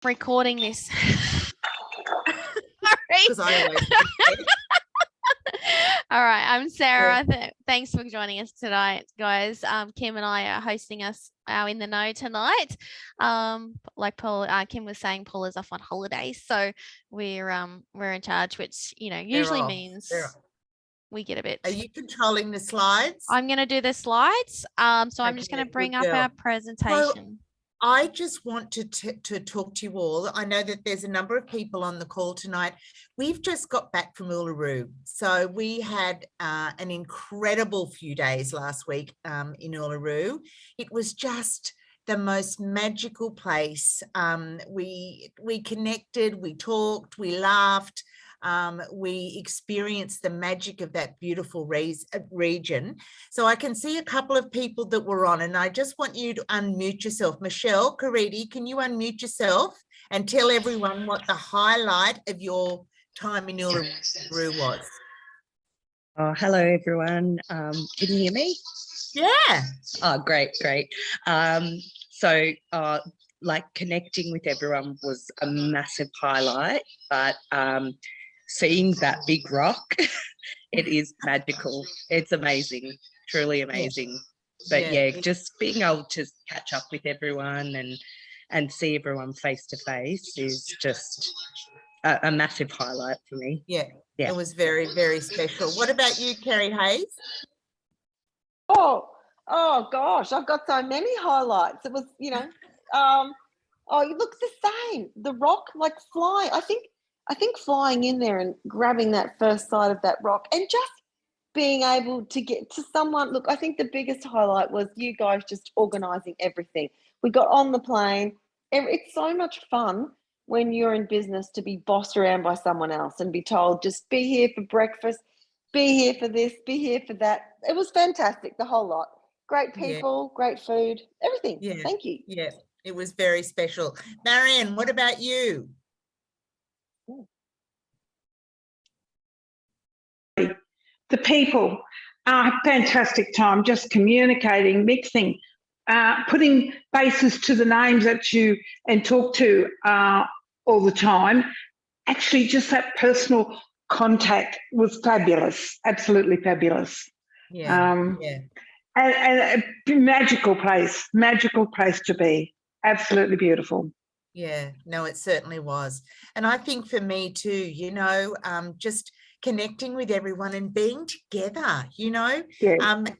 recording this. Because I always All right, I'm Sarah. Thanks for joining us tonight, guys. Kim and I are hosting our In the Know tonight. Like Kim was saying, Paul is off on holidays, so we're in charge, which usually means we get a bit. Are you controlling the slides? I'm going to do the slides. So I'm just going to bring up our presentation. I just want to talk to you all. I know that there's a number of people on the call tonight. We've just got back from Uluru. So we had an incredible few days last week in Uluru. It was just the most magical place. We connected, we talked, we laughed. We experienced the magic of that beautiful region. So I can see a couple of people that were on, and I just want you to unmute yourself. Michelle Caridi, can you unmute yourself and tell everyone what the highlight of your time in Uluru was? Oh, hello, everyone. Can you hear me? Yeah. Oh, great. Like connecting with everyone was a massive highlight, but seeing that big rock, it is magical. It's amazing, truly amazing. But just being able to catch up with everyone and see everyone face to face is just a massive highlight for me. Yeah, it was very, very special. What about you, Kerry Hayes? Oh gosh, I've got so many highlights. It was, it looks the same. The rock, like flying. I think flying in there and grabbing that first sight of that rock and just being able to get to someone. Look, I think the biggest highlight was you guys just organising everything. We got on the plane. It's so much fun when you're in business to be bossed around by someone else and be told, just be here for breakfast, be here for this, be here for that. It was fantastic, the whole lot. Great people, great food, everything. Yeah. Thank you. Yeah, it was very special. Marianne, what about you? The people, fantastic time, just communicating, mixing, putting faces to the names that you talk to all the time. Actually, just that personal contact was fabulous, absolutely fabulous. And a magical place to be, absolutely beautiful. Yeah, no, it certainly was. And I think for me too, just connecting with everyone and being together,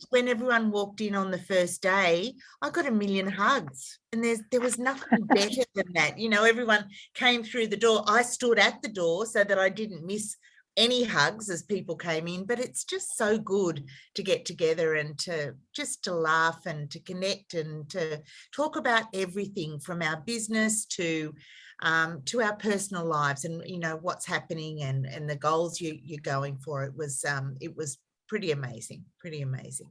when everyone walked in on the first day, I got a million hugs, and there was nothing better than that. Everyone came through the door. I stood at the door so that I didn't miss any hugs as people came in, but it's just so good to get together and to laugh and to connect and to talk about everything from our business to our personal lives and what's happening and the goals you're going for. It was pretty amazing.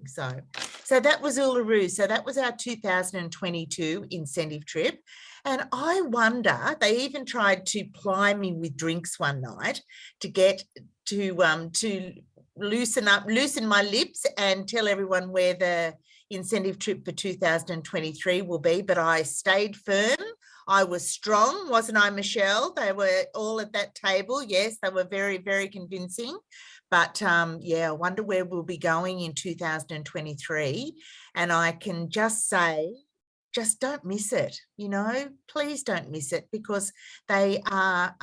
So that was Uluru. So that was our 2022 incentive trip. And I wonder, they even tried to ply me with drinks one night to get to loosen my lips and tell everyone where the incentive trip for 2023 will be. But I stayed firm. I was strong, wasn't I, Michelle? They were all at that table. Yes, they were very, very convincing. But I wonder where we'll be going in 2023. And I can just say, just don't miss it, please don't miss it, because they are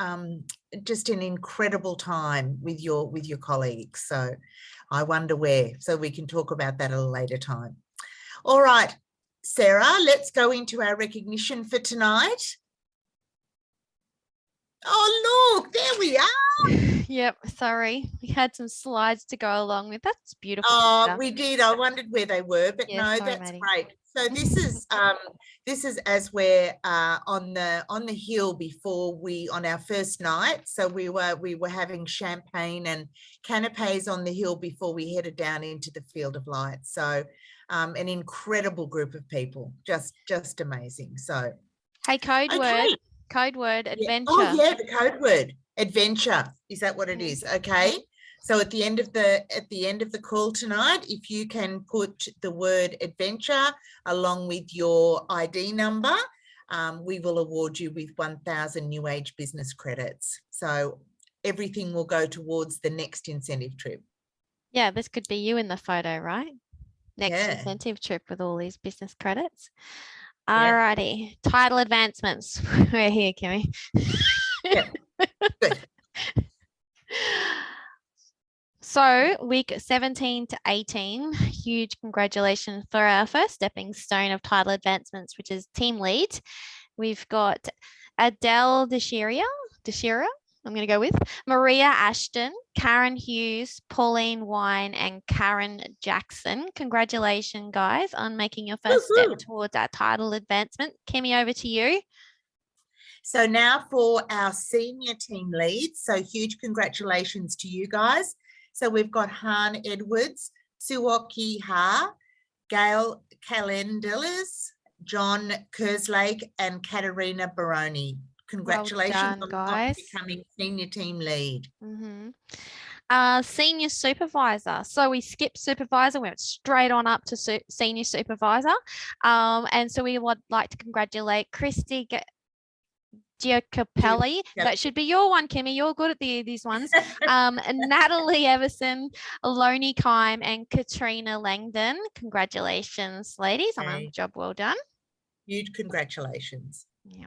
just an incredible time with your colleagues. So I wonder where, so we can talk about that at a later time. All right, Sarah, let's go into our recognition for tonight. Oh, look, there we are. Yep, sorry. We had some slides to go along with. That's beautiful. Oh, stuff. We did. I wondered where they were, but no, sorry, that's Maddie. Great. So this is as we're on the hill before on our first night. So we were having champagne and canapes on the hill before we headed down into the Field of Light. So an incredible group of people, just amazing. So hey, code word adventure. Oh yeah, the code word adventure. Is that what it is? Okay. So at the end of the call tonight, if you can put the word adventure along with your ID number, we will award you with 1,000 New Age business credits. So everything will go towards the next incentive trip. Yeah, this could be you in the photo, right? Next Yeah. incentive trip with all these business credits. Yeah. Alrighty, title advancements. We're here, Kimmy. Yeah. Good. So week 17 to 18, huge congratulations for our first stepping stone of title advancements, which is team lead. We've got Adele Deshira, I'm going to go with Maria Ashton, Karen Hughes, Pauline Wine, and Karen Jackson. Congratulations, guys, on making your first step towards our title advancement. Kimmy, over to you. So now for our senior team leads. So huge congratulations to you guys. So we've got Han Edwards, Suoki Ha, Gail Calendelis, John Kerslake, and Katerina Baroni. Congratulations Well done, on guys. becoming senior team lead. Senior supervisor. So we skipped supervisor, went straight on up to senior supervisor. And so we would like to congratulate Christy Giacopelli. Yep. That should be your one, Kimmy. You're good at these ones. Natalie Everson, Aloni Kime, and Katrina Langdon. Congratulations, ladies, on a job well done. Huge congratulations. Yeah.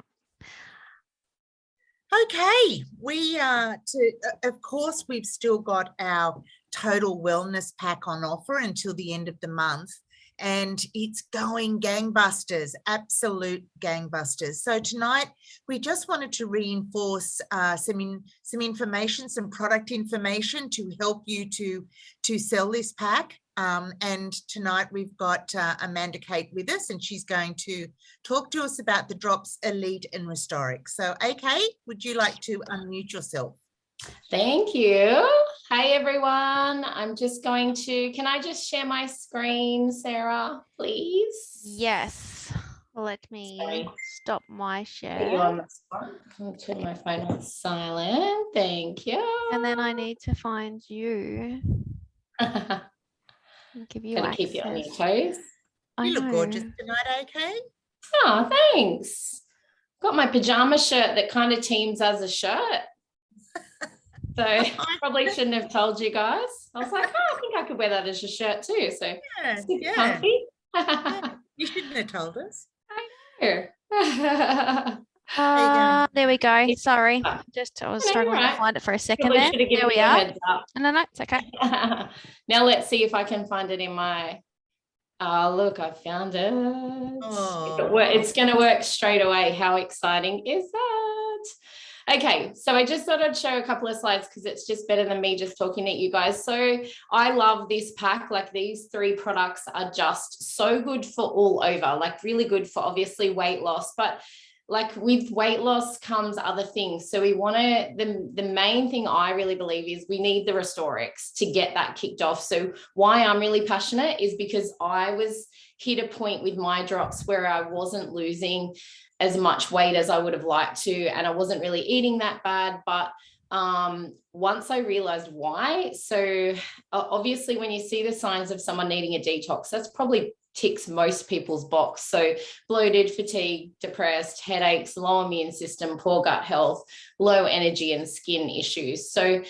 Okay, we of course, we've still got our total wellness pack on offer until the end of the month, and it's going gangbusters, absolute gangbusters. So tonight we just wanted to reinforce some information, some product information to help you to sell this pack. And tonight we've got Amanda Kate with us, and she's going to talk to us about the drops Elite and Restoriix. So AK, would you like to unmute yourself? Thank you. Hi, everyone. I'm just going to, can I just share my screen, Sarah, please? Yes. Let me stop my share. Put you on the spot. I'll turn my phone on silent. Thank you. And then I need to find you. Give you Gotta access. keep you on your toes. You look gorgeous tonight, AK. Oh, thanks. Got my pajama shirt that kind of teams as a shirt. So probably shouldn't have told you guys. I was like, oh, I think I could wear that as a shirt too. So yeah. comfy. Yeah. You shouldn't have told us. I know. There we go. Sorry. I was struggling to find it for a second there. There we are. No, it's okay. Now let's see if I can find it in my, look, I found it. Oh. It's going to work straight away. How exciting is that? Okay, so I just thought I'd show a couple of slides because it's just better than me just talking at you guys. So I love this pack. Like, these 3 products are just so good for all over, like really good for obviously weight loss, but like with weight loss comes other things. So we want to, the main thing I really believe is we need the Restoriix to get that kicked off. So why I'm really passionate is because I was hit a point with my drops where I wasn't losing as much weight as I would have liked to, and I wasn't really eating that bad. But once I realized why, so obviously when you see the signs of someone needing a detox, that's probably ticks most people's box. So bloated, fatigue, depressed, headaches, low immune system, poor gut health, low energy, and skin issues. So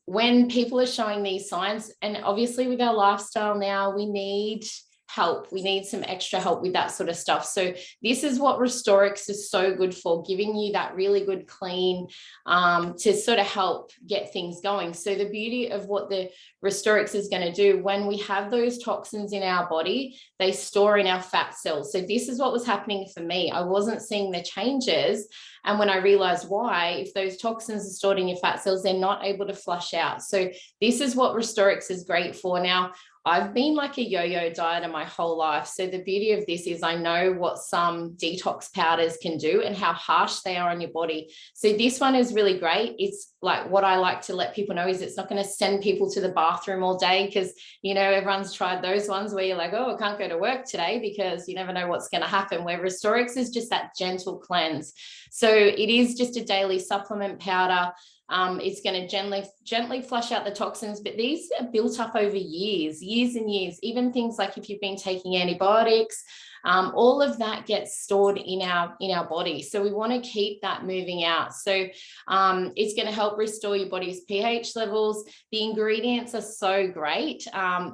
when people are showing these signs, and obviously with our lifestyle now, we need help. We need some extra help with that sort of stuff. So this is what Restoriix is so good for, giving you that really good clean to sort of help get things going. So the beauty of what the Restoriix is going to do, when we have those toxins in our body, they store in our fat cells. So this is what was happening for me. I wasn't seeing the changes. And when I realized why, if those toxins are stored in your fat cells, they're not able to flush out. So this is what Restoriix is great for. Now, I've been like a yo-yo dieter my whole life. So the beauty of this is I know what some detox powders can do and how harsh they are on your body. So this one is really great. It's like, what I like to let people know is it's not going to send people to the bathroom all day, because, you know, everyone's tried those ones where you're like, oh, I can't go to work today, because you never know what's going to happen, where Restoriix is just that gentle cleanse. So it is just a daily supplement powder. It's going to gently flush out the toxins, but these are built up over years and years. Even things like if you've been taking antibiotics, all of that gets stored in our body. So we want to keep that moving out. So it's going to help restore your body's pH levels. The ingredients are so great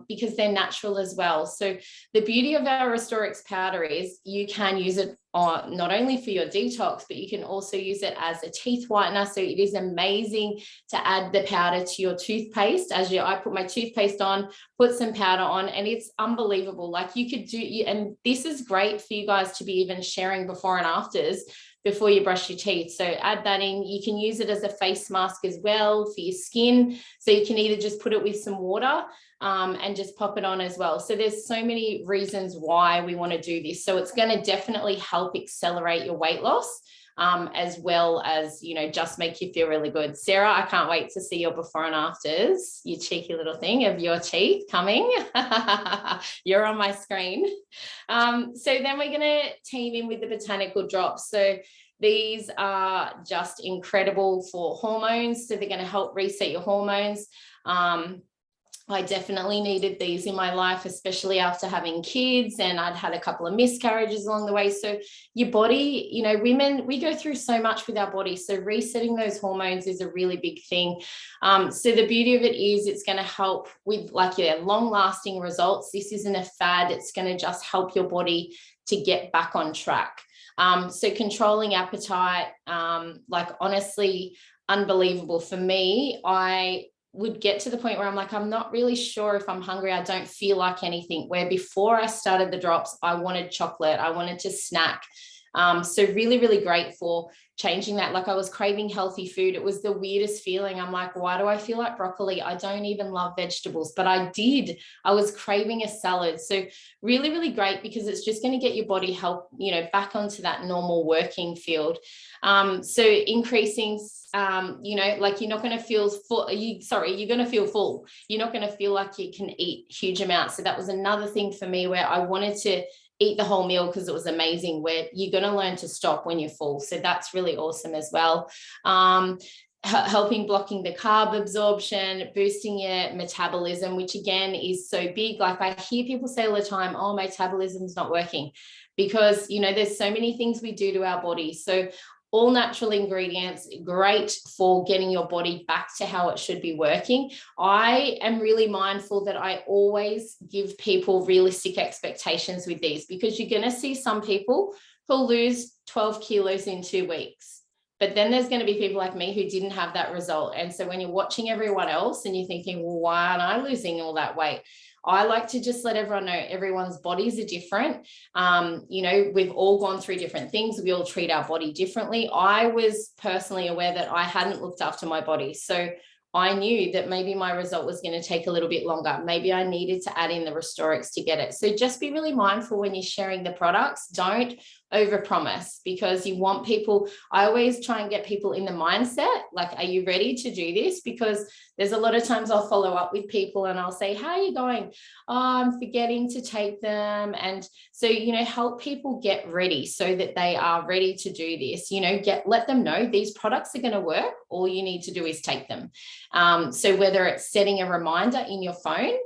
because they're natural as well. So the beauty of our Restoriix powder is you can use it not only for your detox, but you can also use it as a teeth whitener. So it is amazing to add the powder to your toothpaste. I put my toothpaste on, put some powder on, and it's unbelievable. Like you could and this is great for you guys to be even sharing before and afters before you brush your teeth. So add that in. You can use it as a face mask as well for your skin. So you can either just put it with some water and just pop it on as well. So there's so many reasons why we want to do this. So it's going to definitely help accelerate your weight loss as well as, you know, just make you feel really good. Sarah, I can't wait to see your before and afters, you cheeky little thing of your teeth coming. You're on my screen. So then we're going to team in with the botanical drops. So these are just incredible for hormones. So they're going to help reset your hormones. I definitely needed these in my life, especially after having kids, and I'd had a couple of miscarriages along the way. So your body, you know, women, we go through so much with our body. So resetting those hormones is a really big thing. So the beauty of it is it's going to help with long lasting results. This isn't a fad. It's going to just help your body to get back on track. So controlling appetite, honestly, unbelievable for me. I would get to the point where I'm like, I'm not really sure if I'm hungry. I don't feel like anything, where before I started the drops, I wanted chocolate. I wanted to snack. So really, really great for changing that. Like I was craving healthy food. It was the weirdest feeling. I'm like, why do I feel like broccoli? I don't even love vegetables, but I did. I was craving a salad. So really, really great because it's just going to get your body back onto that normal working field. So increasing, you're not going to feel full. You're going to feel full. You're not going to feel like you can eat huge amounts. So that was another thing for me where I wanted to eat the whole meal because it was amazing, where you're going to learn to stop when you're full. So that's really awesome as well. Helping blocking the carb absorption, boosting your metabolism, which again is so big. Like I hear people say all the time, oh, my metabolism's not working, because, there's so many things we do to our body. So all natural ingredients, great for getting your body back to how it should be working. I am really mindful that I always give people realistic expectations with these, because you're going to see some people who'll lose 12 kilos in 2 weeks. But then there's going to be people like me who didn't have that result. And so when you're watching everyone else and you're thinking, well, why aren't I losing all that weight? I like to just let everyone know everyone's bodies are different. We've all gone through different things. We all treat our body differently. I was personally aware that I hadn't looked after my body. So I knew that maybe my result was going to take a little bit longer. Maybe I needed to add in the Restoriix to get it. So just be really mindful when you're sharing the products. Don't overpromise, because you want people, I always try and get people in the mindset, like, are you ready to do this? Because there's a lot of times I'll follow up with people and I'll say, how are you going? Oh, I'm forgetting to take them. And so, help people get ready so that they are ready to do this, let them know these products are going to work. All you need to do is take them. So whether it's setting a reminder in your phone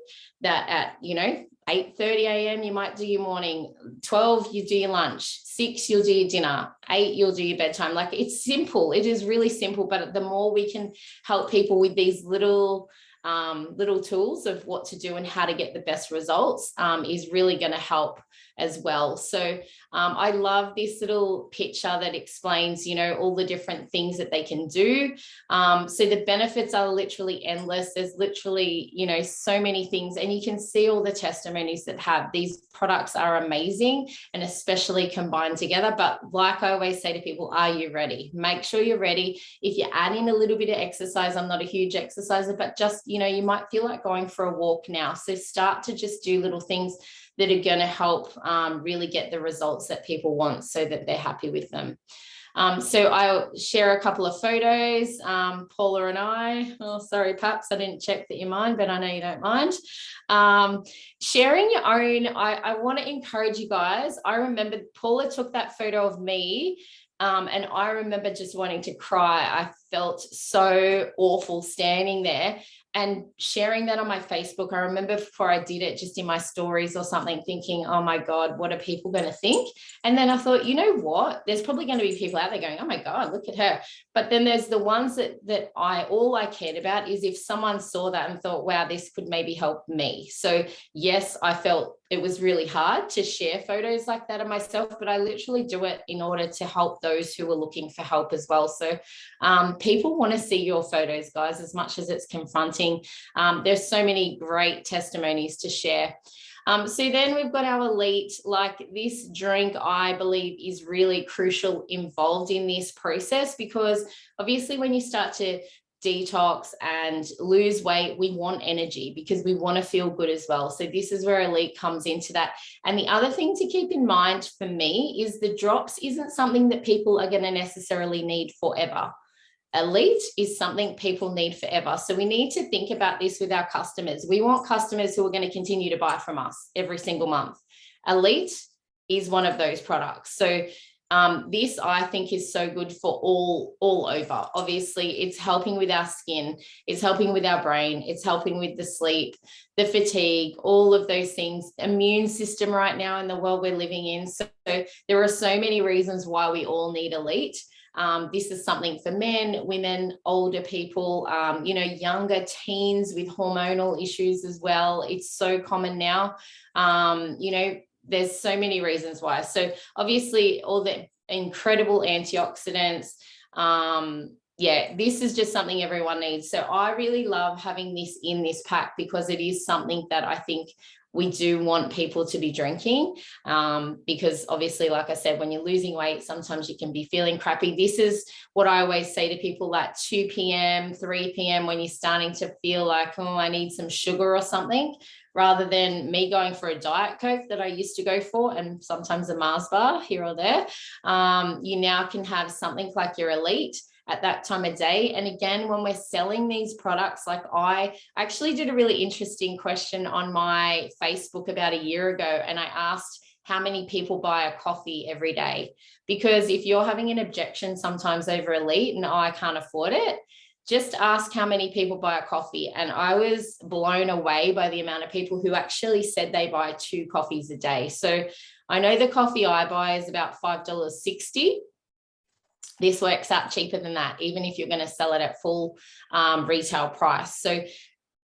that at, 8:30 a.m. you might do your morning, 12 you do your lunch, 6 you'll do your dinner, 8 you'll do your bedtime. Like, it's simple. It is really simple, but the more we can help people with these little tools of what to do and how to get the best results is really going to help as well. So I love this little picture that explains, all the different things that they can do. So the benefits are literally endless. There's literally, so many things, and you can see all the testimonies that have these products are amazing, and especially combined together. But like I always say to people, are you ready? Make sure you're ready. If you add in a little bit of exercise, I'm not a huge exerciser, but just, you might feel like going for a walk now. So start to just do little things that are going to help really get the results that people want, so that they're happy with them. So I'll share a couple of photos. Paula and I, oh, sorry, Paps, I didn't check that you mind, but I know you don't mind. Sharing your own, I want to encourage you guys. I remember Paula took that photo of me, and I remember just wanting to cry. I felt so awful standing there and sharing that on my Facebook. I remember before I did it, just in my stories or something, thinking, oh my God, what are people going to think? And then I thought, you know what? There's probably going to be people out there going, oh my God, look at her. But then there's the ones that all I cared about is if someone saw that and thought, wow, this could maybe help me. So yes, I felt it was really hard to share photos like that of myself, but I literally do it in order to help those who are looking for help as well. So people want to see your photos, guys, as much as it's confronting. There's so many great testimonies to share. So then we've got our elite. Like, this drink, I believe, is really crucial involved in this process, because obviously when you start to detox and lose weight, we want energy because we want to feel good as well. So this is where elite comes into that. And the other thing to keep in mind for me is the drops isn't something that people are going to necessarily need forever. Elite is something people need forever. So we need to think about this with our customers. We want customers who are going to continue to buy from us every single month. Elite is one of those products. So this, I think, is so good for all over. Obviously, it's helping with our skin, it's helping with our brain, it's helping with the sleep, the fatigue, all of those things, immune system right now in the world we're living in. So there are so many reasons why we all need elite. This is something for men, women, older people, younger teens with hormonal issues as well. It's so common now. There's so many reasons why. So obviously all the incredible antioxidants. This is just something everyone needs. So I really love having this in this pack because it is something that I think we do want people to be drinking, because obviously, like I said, when you're losing weight, sometimes you can be feeling crappy. This is what I always say to people, like 2 p.m., 3 p.m, when you're starting to feel like, oh, I need some sugar or something, rather than me going for a Diet Coke that I used to go for, and sometimes a Mars bar here or there. You now can have something like your elite at that time of day. And again, when we're selling these products, like I actually did a really interesting question on my Facebook about a year ago, and I asked how many people buy a coffee every day, because if you're having an objection sometimes over elite and I can't afford it, just ask how many people buy a coffee. And I was blown away by the amount of people who actually said they buy 2 coffees a day. So I know the coffee I buy is about $5.60. This works out cheaper than that, even if you're going to sell it at full retail price. So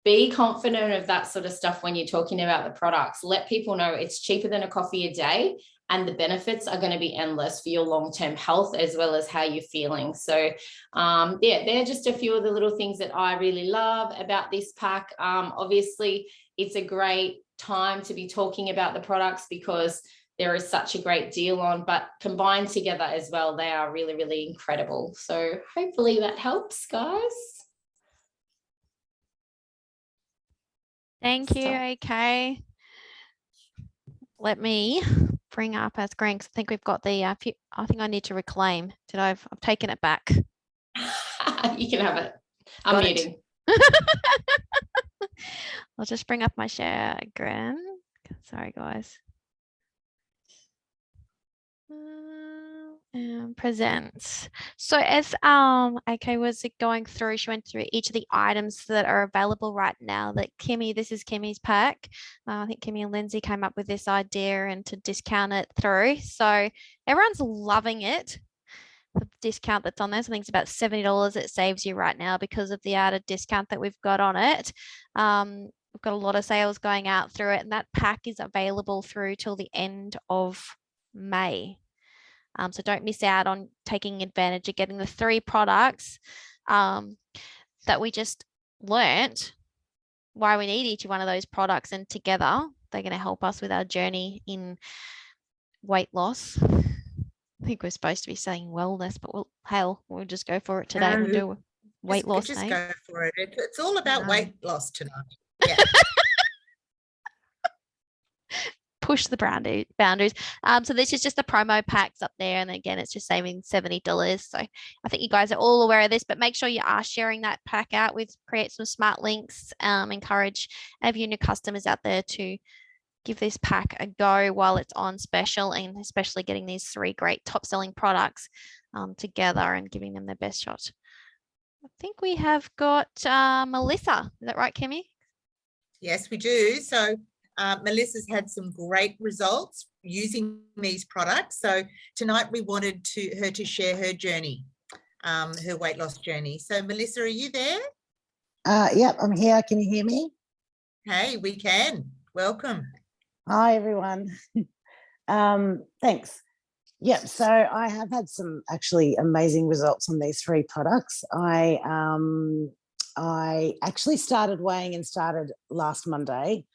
be confident of that sort of stuff when you're talking about the products. Let people know it's cheaper than a coffee a day, and the benefits are going to be endless for your long-term health as well as how you're feeling. So they're just a few of the little things that I really love about this pack. Obviously, it's a great time to be talking about the products because there is such a great deal on, but combined together as well, they are really, really incredible. So hopefully that helps, guys. Thank you. Okay. Let me bring up our screen because I think we've got the, I think I need to reclaim. I've taken it back. You can have it. I'm muting. I'll just bring up my share again. Sorry, guys. Presents. So as AK was going through, she went through each of the items that are available right now that this is Kimmy's pack. I think Kimmy and Lindsay came up with this idea and to discount it through. So everyone's loving it. The discount that's on there, so I think it's about $70 it saves you right now because of the added discount that we've got on it. We've got a lot of sales going out through it, and that pack is available through till the end of May. So don't miss out on taking advantage of getting the 3 products that we just learnt why we need each one of those products, and together they're going to help us with our journey in weight loss. I think we're supposed to be saying wellness, but we'll just go for it today. We'll do weight loss. Just go for it. It's all about weight loss tonight. Yeah. Push the boundaries. So this is just the promo packs up there, and again it's just saving $70. So I think you guys are all aware of this, but make sure you are sharing that pack out create some smart links. Encourage any of your new customers out there to give this pack a go while it's on special, and especially getting these 3 great top selling products together and giving them the best shot I think we have got Melissa. Is that right, Kimmy? Yes, we do. So Melissa's had some great results using these products. So tonight we wanted her to share her journey, her weight loss journey. So Melissa, are you there? Yep, I'm here. Can you hear me? Hey, we can. Welcome. Hi, everyone. Thanks. Yep, so I have had some actually amazing results on these 3 products. I actually started weighing and started last Monday.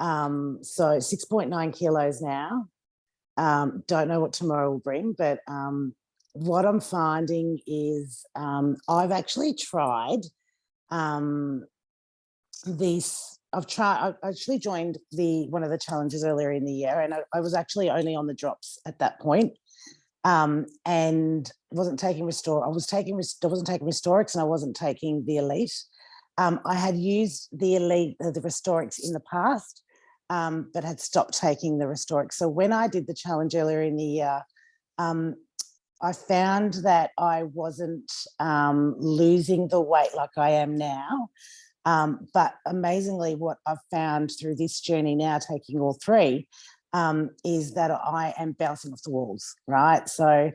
So 6.9 kilos now. Don't know what tomorrow will bring, but what I'm finding is I've actually tried I actually joined one of the challenges earlier in the year, and I was actually only on the drops at that point, and wasn't taking Restoriix. I wasn't taking Restoriix, and I wasn't taking the Elite. I had used the Elite, the Restoriix in the past, but had stopped taking the Restoriix. So when I did the challenge earlier in the year, I found that I wasn't losing the weight like I am now. But amazingly, what I've found through this journey now, taking all 3, is that I am bouncing off the walls, right? So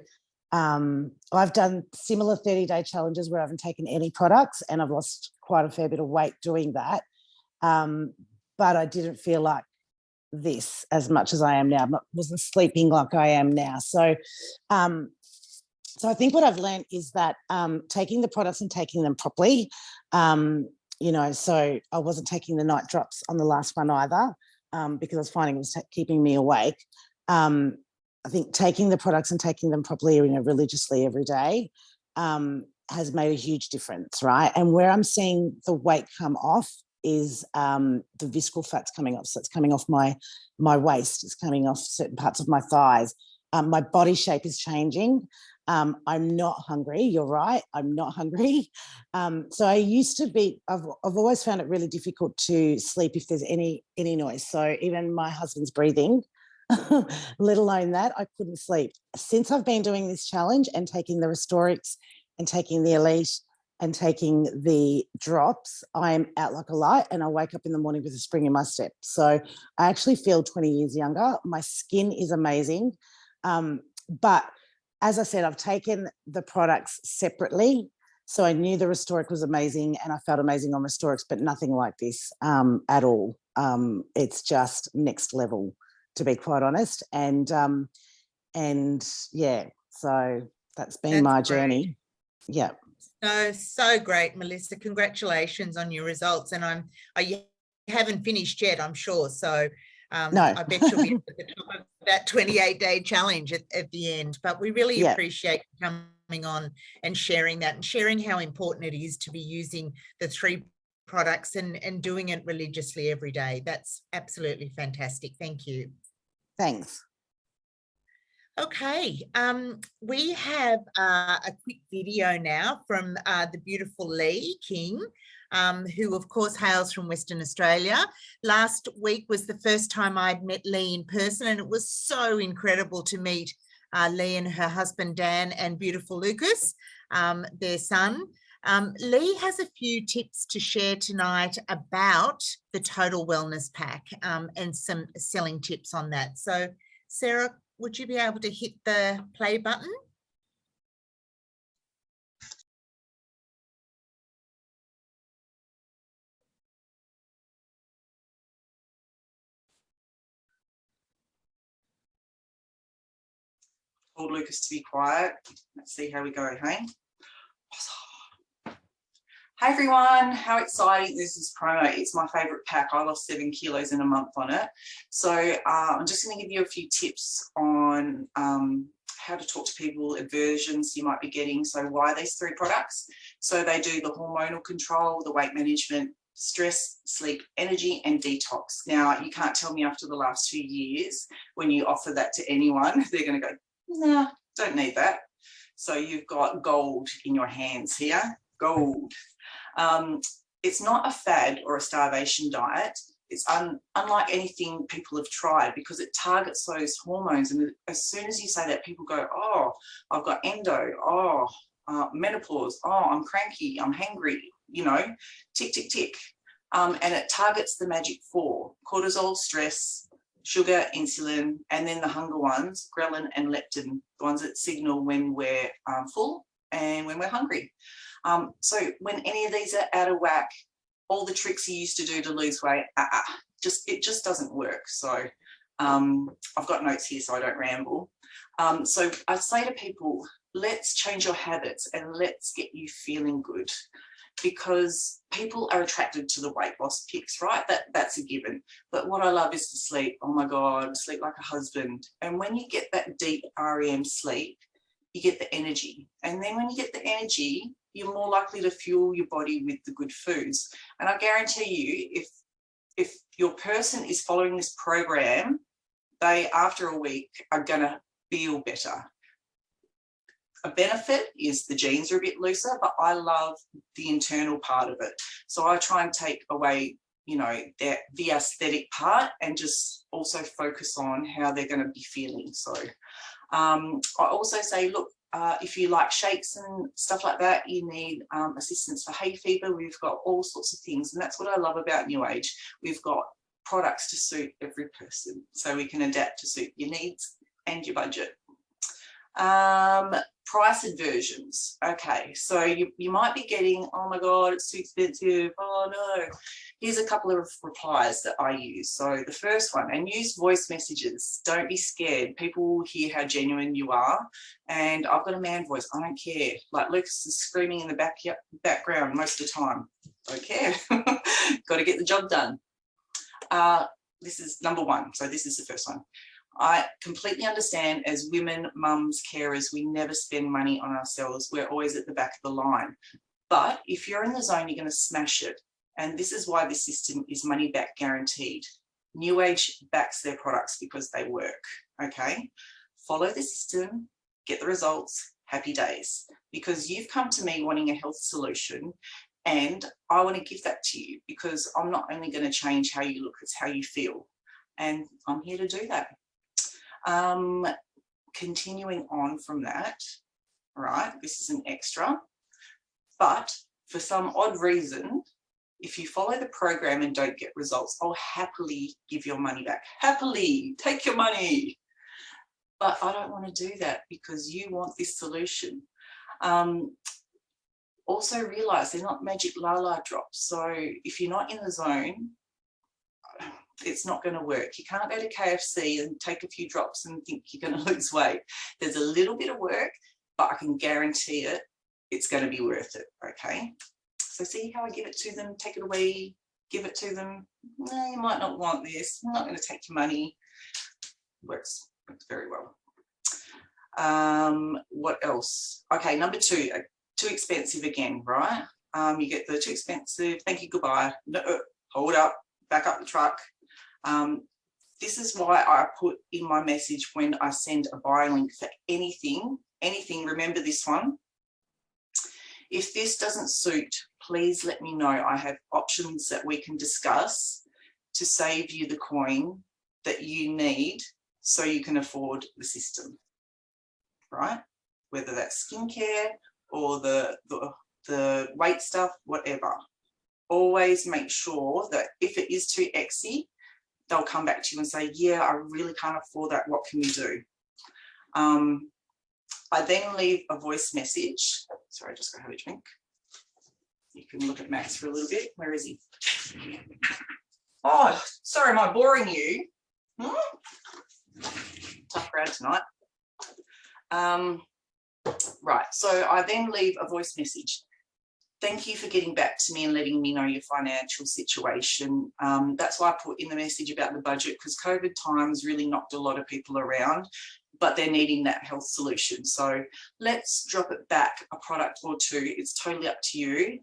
I've done similar 30-day challenges where I haven't taken any products, and I've lost quite a fair bit of weight doing that. But I didn't feel like this as much as I am now. I wasn't sleeping like I am now. So I think what I've learned is that taking the products and taking them properly, so I wasn't taking the night drops on the last one either, because I was finding it was keeping me awake. I think taking the products and taking them properly, religiously every day has made a huge difference, right? And where I'm seeing the weight come off is the visceral fat's coming off. So it's coming off my waist. It's coming off certain parts of my thighs. My body shape is changing. I'm not hungry. You're right. I'm not hungry. So I used to be, I've always found it really difficult to sleep if there's any noise. So even my husband's breathing, let alone that, I couldn't sleep. Since I've been doing this challenge and taking the Restoriix and taking the Elite and taking the drops, I'm out like a light, and I wake up in the morning with a spring in my step. So I actually feel 20 years younger. My skin is amazing. But as I said, I've taken the products separately. So I knew the Restoriix was amazing, and I felt amazing on Restoriix, but nothing like this at all. It's just next level, to be quite honest. And yeah, so that's been my journey. Yeah. So great, Melissa. Congratulations on your results. And I haven't finished yet, I'm sure. So no. I bet you'll be at the top of that 28-day challenge at the end. But we really appreciate you coming on and sharing that, and sharing how important it is to be using the 3 products and doing it religiously every day. That's absolutely fantastic. Thank you. Thanks. Okay, we have a quick video now from the beautiful Lee King, who of course hails from Western Australia. Last week was the first time I'd met Lee in person, and it was so incredible to meet Lee and her husband Dan and beautiful Lucas, their son. Lee has a few tips to share tonight about the Total Wellness Pack and some selling tips on that. So Sarah, would you be able to hit the play button? Told Lucas to be quiet. Let's see how we go, hey? Hi everyone, how exciting is this promo? It's my favorite pack. I lost 7 kilos in a month on it. So I'm just going to give you a few tips on how to talk to people, aversions you might be getting. So why these 3 products? So they do the hormonal control, the weight management, stress, sleep, energy, and detox. Now, you can't tell me after the last 2 years when you offer that to anyone, they're going to go, nah, don't need that. So you've got gold in your hands here, gold. It's not a fad or a starvation diet. It's unlike anything people have tried, because it targets those hormones. And as soon as you say that, people go, oh, I've got endo. Oh, menopause, oh, I'm cranky, I'm hangry, you know, tick, tick, tick. And it targets the magic 4, cortisol, stress, sugar, insulin, and then the hunger ones, ghrelin and leptin, the ones that signal when we're full and when we're hungry. So when any of these are out of whack, all the tricks you used to do to lose weight, it just doesn't work. So I've got notes here so I don't ramble. So I say to people, let's change your habits and let's get you feeling good, because people are attracted to the weight loss pics, right? That's a given. But what I love is to sleep. Oh my God, sleep like a husband. And when you get that deep REM sleep, you get the energy. And then when you get the energy, you're more likely to fuel your body with the good foods. And I guarantee you, if your person is following this program, they, after a week, are gonna feel better. A benefit is the jeans are a bit looser, but I love the internal part of it. So I try and take away, you know, the aesthetic part and just also focus on how they're going to be feeling. So I also say, look, if you like shakes and stuff like that, you need assistance for hay fever. We've got all sorts of things. And that's what I love about New Age. We've got products to suit every person, so we can adapt to suit your needs and your budget. Price aversions. Okay, so you might be getting, oh my God, it's too expensive. Oh no. Here's a couple of replies that I use. So the first one, and use voice messages. Don't be scared. People will hear how genuine you are. And I've got a man voice. I don't care. Like Lucas is screaming in the background most of the time. Don't care. Got to get the job done. This is number 1. So this is the first one. I completely understand, as women, mums, carers, we never spend money on ourselves. We're always at the back of the line. But if you're in the zone, you're going to smash it. And this is why this system is money back guaranteed. New Age backs their products because they work, okay? Follow the system, get the results, happy days. Because you've come to me wanting a health solution, and I want to give that to you, because I'm not only going to change how you look, it's how you feel. And I'm here to do that. Continuing on from that, right, this is an extra, but for some odd reason, if you follow the program and don't get results, I'll happily give your money back. Happily take your money. But I don't want to do that because you want this solution. Also realize they're not magic la-la drops. So if you're not in the zone, it's not going to work. You can't go to KFC and take a few drops and think you're going to lose weight. There's a little bit of work, but I can guarantee it, it's going to be worth it, okay? So see how I give it to them, take it away, give it to them. No, you might not want this. I'm not going to take your money. Works very well. What else? Okay, number 2, too expensive again, right? You get the too expensive, thank you, goodbye. No, hold up, back up the truck. This is why I put in my message when I send a buy link for anything, remember this one. If this doesn't suit, please let me know. I have options that we can discuss to save you the coin that you need so you can afford the system, right? Whether that's skincare or the weight stuff, whatever. Always make sure that if it is too exy, they'll come back to you and say, yeah, I really can't afford that. What can we do? I then leave a voice message. Sorry, I just got to have a drink. You can look at Max for a little bit. Where is he? Oh, sorry, am I boring you? Tough crowd tonight. Right, so I then leave a voice message. Thank you for getting back to me and letting me know your financial situation. That's why I put in the message about the budget, because COVID times really knocked a lot of people around, but they're needing that health solution. So let's drop it back a product or 2. It's totally up to you.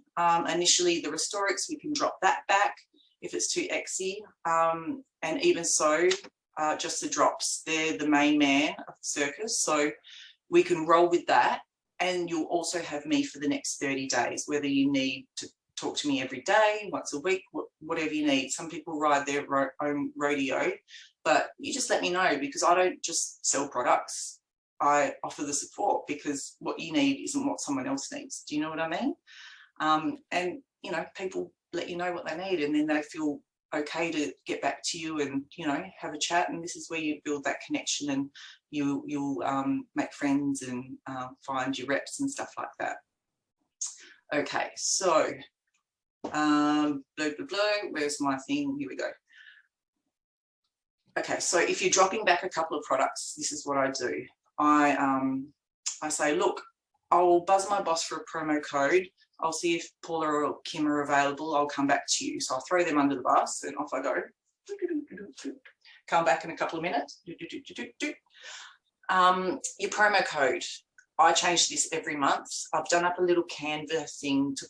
Initially, the Restoriix, we can drop that back if it's too exy. And even so, just the drops, they're the main man of the circus. So we can roll with that. And you'll also have me for the next 30 days, whether you need to talk to me every day, once a week, whatever you need. Some people ride their own rodeo, but you just let me know, because I don't just sell products. I offer the support, because what you need isn't what someone else needs. Do you know what I mean? And, you know, people let you know what they need, and then they feel okay to get back to you and, you know, have a chat. And this is where you build that connection, and you'll make friends and find your reps and stuff like that. Okay, so blah, blah, blah. Where's my thing? Here we go. Okay, so if you're dropping back a couple of products, this is what I do. I say, look, I'll buzz my boss for a promo code. I'll see if Paula or Kim are available. I'll come back to you. So I'll throw them under the bus and off I go. Come back in a couple of minutes. Your promo code. I change this every month. I've done up a little Canva thing to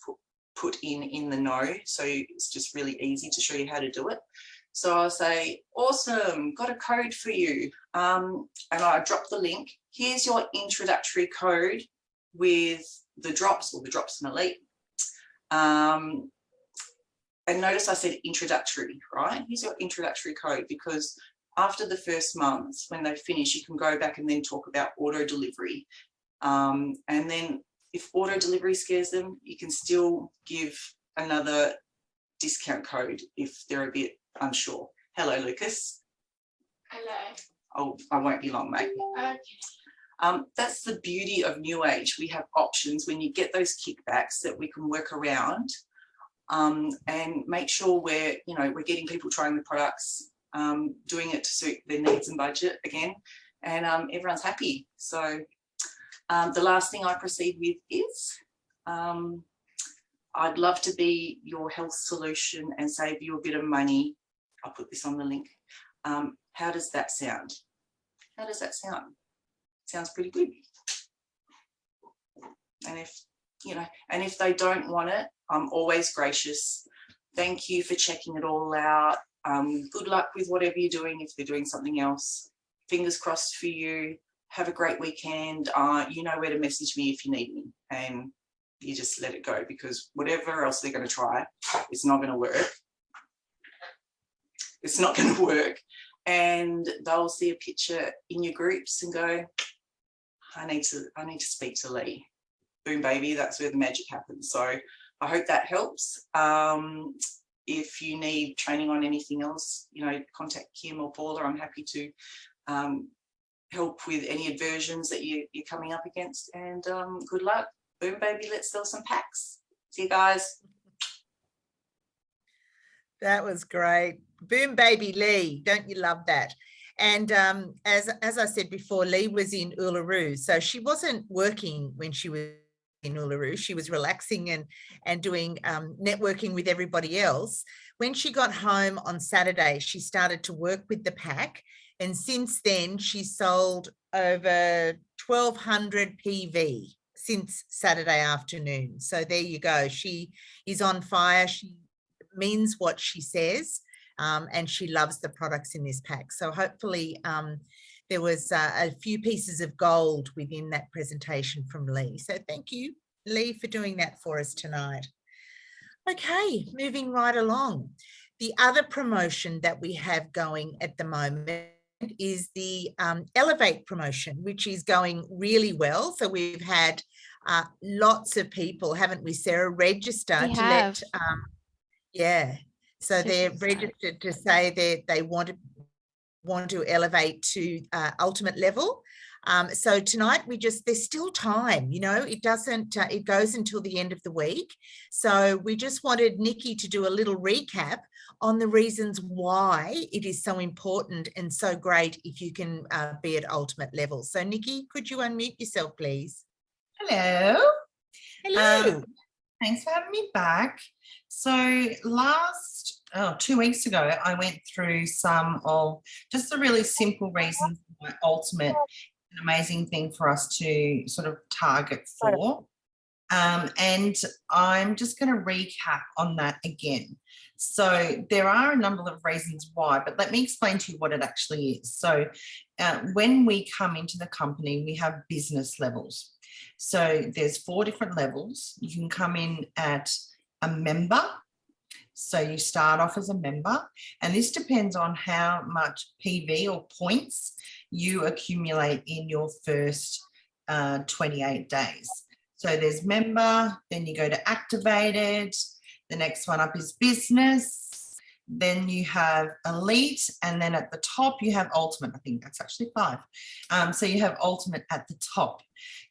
put in the know. So it's just really easy to show you how to do it. So I'll say, awesome, got a code for you. And I drop the link. Here's your introductory code with the drops, or the drops and elite. And notice I said introductory, right? Here's your introductory code, because after the first month, when they finish, you can go back and then talk about auto delivery. And then if auto delivery scares them, you can still give another discount code if they're a bit unsure. Hello, Lucas. Hello. Oh, I won't be long, mate. Okay. That's the beauty of New Age. We have options when you get those kickbacks that we can work around, and make sure we're getting people trying the products, doing it to suit their needs and budget again, and everyone's happy. So the last thing I proceed with is I'd love to be your health solution and save you a bit of money. I'll put this on the link. How does that sound? How does that sound? Sounds pretty good. And if they don't want it, I'm always gracious. Thank you for checking it all out. Good luck with whatever you're doing. If they're doing something else, fingers crossed for you. Have a great weekend. You know where to message me if you need me, and you just let it go, because whatever else they're going to try, it's not going to work. It's not going to work. And they'll see a picture in your groups and go, I need to speak to Lee. Boom, baby, that's where the magic happens. So I hope that helps. If you need training on anything else, contact Kim or Paula. I'm happy to help with any aversions that you're coming up against. And good luck. Boom, baby, let's sell some packs. See you guys. That was great. Boom, baby Lee. Don't you love that? And as I said before, Lee was in Uluru. So she wasn't working when she was in Uluru. She was relaxing and doing networking with everybody else. When she got home on Saturday, she started to work with the pack. And since then, she sold over 1,200 PV since Saturday afternoon. So there you go. She is on fire. She means what she says, and she loves the products in this pack. So hopefully there was a few pieces of gold within that presentation from Lee. So thank you, Lee, for doing that for us tonight. Okay, moving right along. The other promotion that we have going at the moment is the Elevate promotion, which is going really well. So we've had lots of people, haven't we, Sarah, register We to have. let, yeah. So they're registered to say that they want to elevate to ultimate level. So tonight there's still time, it doesn't, it goes until the end of the week. So we just wanted Nikki to do a little recap on the reasons why it is so important and so great if you can be at ultimate level. So Nikki, could you unmute yourself, please? Hello. Hello. Thanks for having me back. So 2 weeks ago, I went through some of just the really simple reasons why ultimate is an amazing thing for us to sort of target for. And I'm just going to recap on that again. So there are a number of reasons why, but let me explain to you what it actually is. So when we come into the company, we have business levels. So there's 4 different levels. You can come in at a member. So you start off as a member, and this depends on how much PV or points you accumulate in your first 28 days. So there's member, then you go to activated, the next one up is business, then you have elite, and then at the top you have ultimate. I think that's actually 5. So you have ultimate at the top.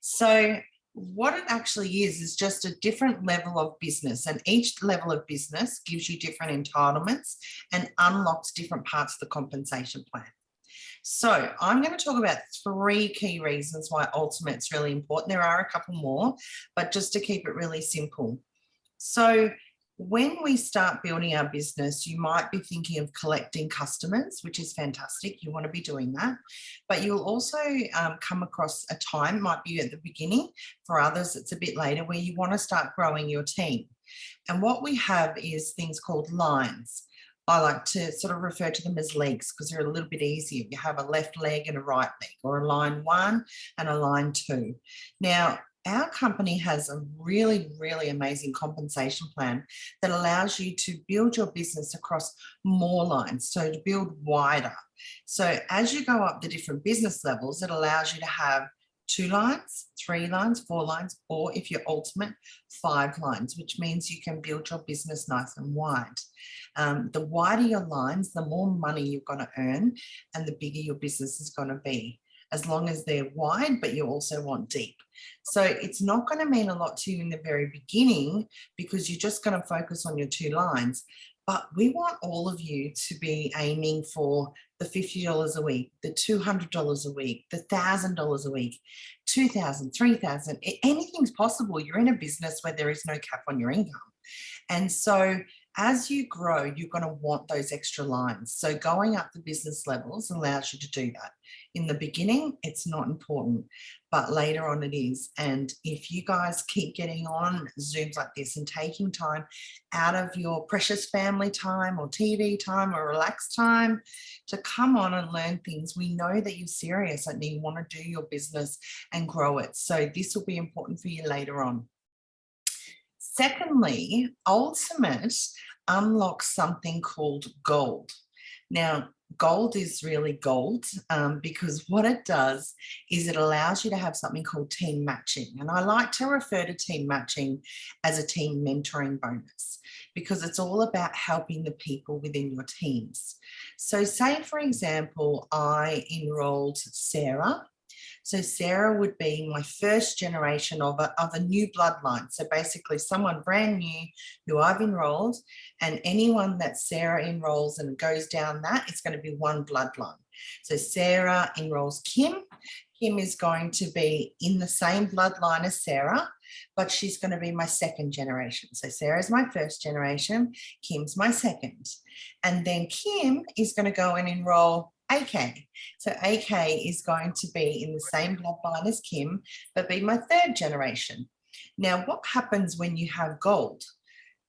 So what it actually is just a different level of business, and each level of business gives you different entitlements and unlocks different parts of the compensation plan. So I'm going to talk about 3 key reasons why ultimate's really important. There are a couple more, but just to keep it really simple. So when we start building our business, you might be thinking of collecting customers, which is fantastic. You want to be doing that. But you'll also come across a time, might be at the beginning, for others it's a bit later, where you want to start growing your team. And what we have is things called lines. I like to sort of refer to them as legs because they're a little bit easier. You have a left leg and a right leg, or a line 1 and a line 2. Now, our company has a really, really amazing compensation plan that allows you to build your business across more lines, so to build wider. So as you go up the different business levels, it allows you to have 2 lines, 3 lines, 4 lines, or if you're ultimate, 5 lines, which means you can build your business nice and wide. The wider your lines, the more money you're going to earn and the bigger your business is going to be, as long as they're wide, but you also want deep. So it's not going to mean a lot to you in the very beginning because you're just going to focus on your 2 lines. But we want all of you to be aiming for the $50 a week, the $200 a week, the $1,000 a week, $2,000, $3,000. Anything's possible. You're in a business where there is no cap on your income. And so as you grow, you're going to want those extra lines. So going up the business levels allows you to do that. In the beginning, it's not important, but later on it is. And if you guys keep getting on Zooms like this and taking time out of your precious family time or TV time or relaxed time to come on and learn things, we know that you're serious and you want to do your business and grow it. So this will be important for you later on. Secondly, ultimate unlocks something called gold. Now, gold is really gold because what it does is it allows you to have something called team matching. And I like to refer to team matching as a team mentoring bonus because it's all about helping the people within your teams. So say, for example, I enrolled Sarah. So Sarah would be my first generation of a new bloodline. So basically someone brand new who I've enrolled, and anyone that Sarah enrolls and goes down that, it's going to be one bloodline. So Sarah enrolls Kim. Kim is going to be in the same bloodline as Sarah, but she's going to be my second generation. So Sarah's my first generation, Kim's my second. And then Kim is going to go and enroll AK. So AK is going to be in the same bloodline as Kim, but be my third generation. Now, what happens when you have gold?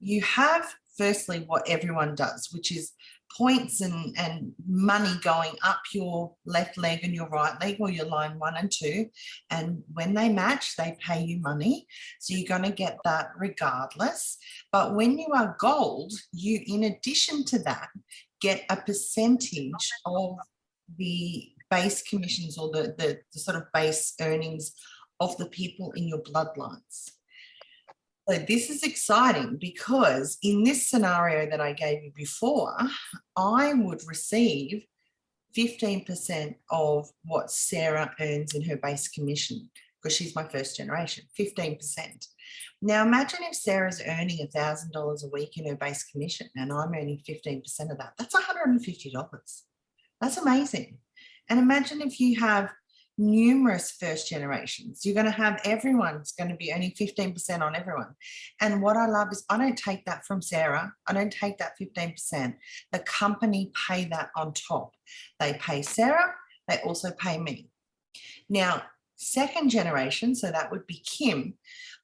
You have, firstly, what everyone does, which is points and money going up your left leg and your right leg, or your line 1 and 2. And when they match, they pay you money. So you're going to get that regardless. But when you are gold, you, in addition to that, get a percentage of the base commissions or the sort of base earnings of the people in your bloodlines. So this is exciting because in this scenario that I gave you before, I would receive 15% of what Sarah earns in her base commission because she's my first generation, 15%. Now imagine if Sarah's earning $1,000 a week in her base commission and I'm earning 15% of that. That's $150. That's amazing. And imagine if you have numerous first generations, you're going to have everyone's going to be earning 15% on everyone. And what I love is I don't take that from Sarah. I don't take that 15%. The company pay that on top. They pay Sarah. They also pay me. Now, second generation, so that would be Kim,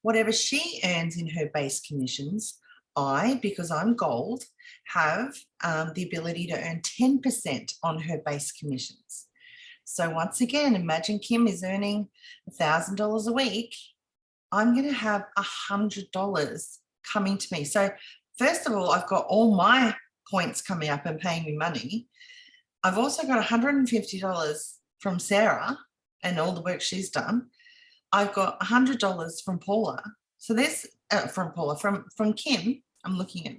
whatever she earns in her base commissions, I, because I'm gold, have the ability to earn 10% on her base commissions. So once again, imagine Kim is earning $1,000 a week. I'm going to have $100 coming to me. So first of all, I've got all my points coming up and paying me money. I've also got $150 from Sarah and all the work she's done. I've got $100 from Paula. So there's from Kim. I'm looking at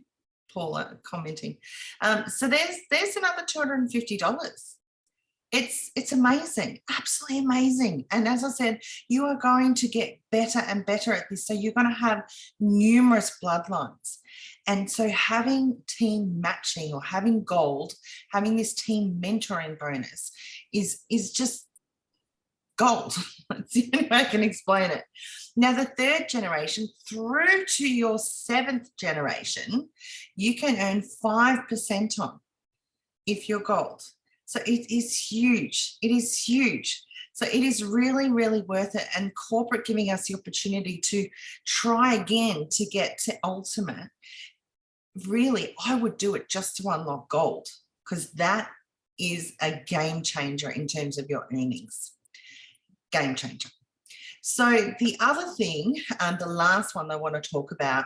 Paula commenting. So there's another $250. It's amazing, absolutely amazing. And as I said, you are going to get better and better at this. So you're going to have numerous bloodlines. And so having team matching or having gold, having this team mentoring bonus is just gold. That's the only way I can explain it. Now, the third generation through to your seventh generation, you can earn 5% on if you're gold. So it is huge. It is huge. So it is really, really worth it. And corporate giving us the opportunity to try again to get to ultimate. Really, I would do it just to unlock gold, because that is a game changer in terms of your earnings. Game changer. So the other thing, the last one I want to talk about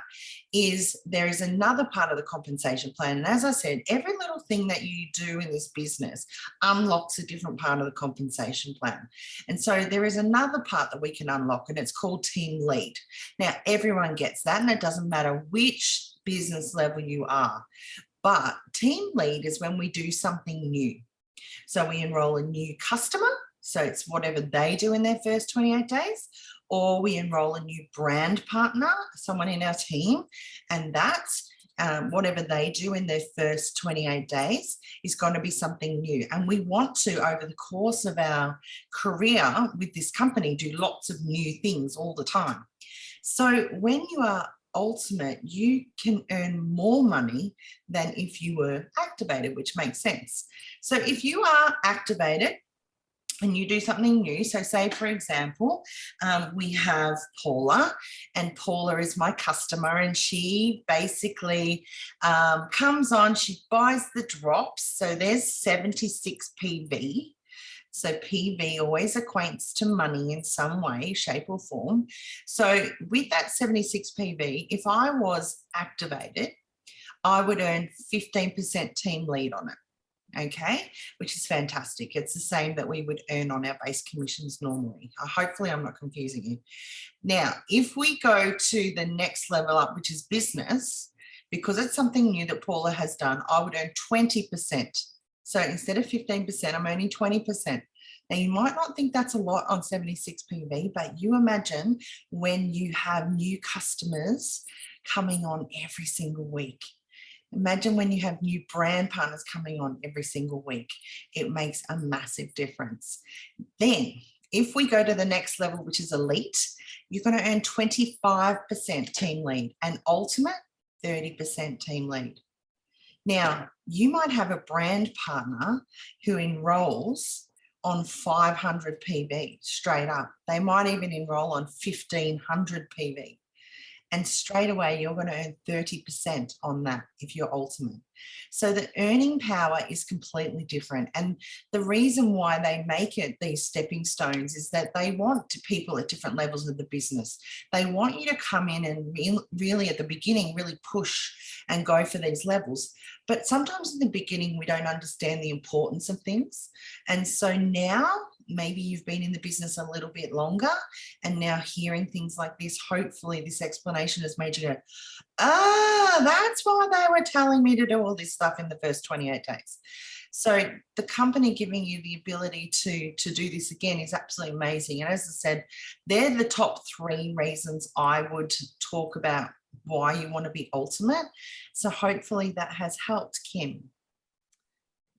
is there is another part of the compensation plan. And as I said, every little thing that you do in this business unlocks a different part of the compensation plan. And so there is another part that we can unlock, and it's called team lead. Now, everyone gets that, and it doesn't matter which business level you are. But team lead is when we do something new. So we enroll a new customer. So it's whatever they do in their first 28 days, or we enroll a new brand partner, someone in our team, and that's whatever they do in their first 28 days is going to be something new. And we want to, over the course of our career with this company, do lots of new things all the time. So when you are ultimate, you can earn more money than if you were activated, which makes sense. So if you are activated and you do something new, so say, for example, we have Paula, and Paula is my customer, and she basically comes on, she buys the drops. So there's 76 PV. So PV always equates to money in some way, shape or form. So with that 76 PV, if I was activated, I would earn 15% team lead on it. Okay, which is fantastic. It's the same that we would earn on our base commissions normally. Hopefully I'm not confusing you. Now, if we go to the next level up, which is business, because it's something new that Paula has done, I would earn 20%. So instead of 15%, I'm earning 20%. Now, you might not think that's a lot on 76 PV, but you imagine when you have new customers coming on every single week. Imagine when you have new brand partners coming on every single week. It makes a massive difference. Then, if we go to the next level, which is elite, you're going to earn 25% team lead, and ultimate 30% team lead. Now, you might have a brand partner who enrolls on 500 PV straight up. They might even enroll on 1500 PV. And straight away, you're going to earn 30% on that if you're ultimate. So the earning power is completely different. And the reason why they make it these stepping stones is that they want people at different levels of the business. They want you to come in and really at the beginning, really push and go for these levels. But sometimes in the beginning, we don't understand the importance of things. And so now, maybe you've been in the business a little bit longer, and now hearing things like this, hopefully this explanation has made you go, that's why they were telling me to do all this stuff in the first 28 days. So the company giving you the ability to do this again is absolutely amazing. And as I said, they're the top 3 reasons I would talk about why you want to be ultimate. So hopefully that has helped, Kim.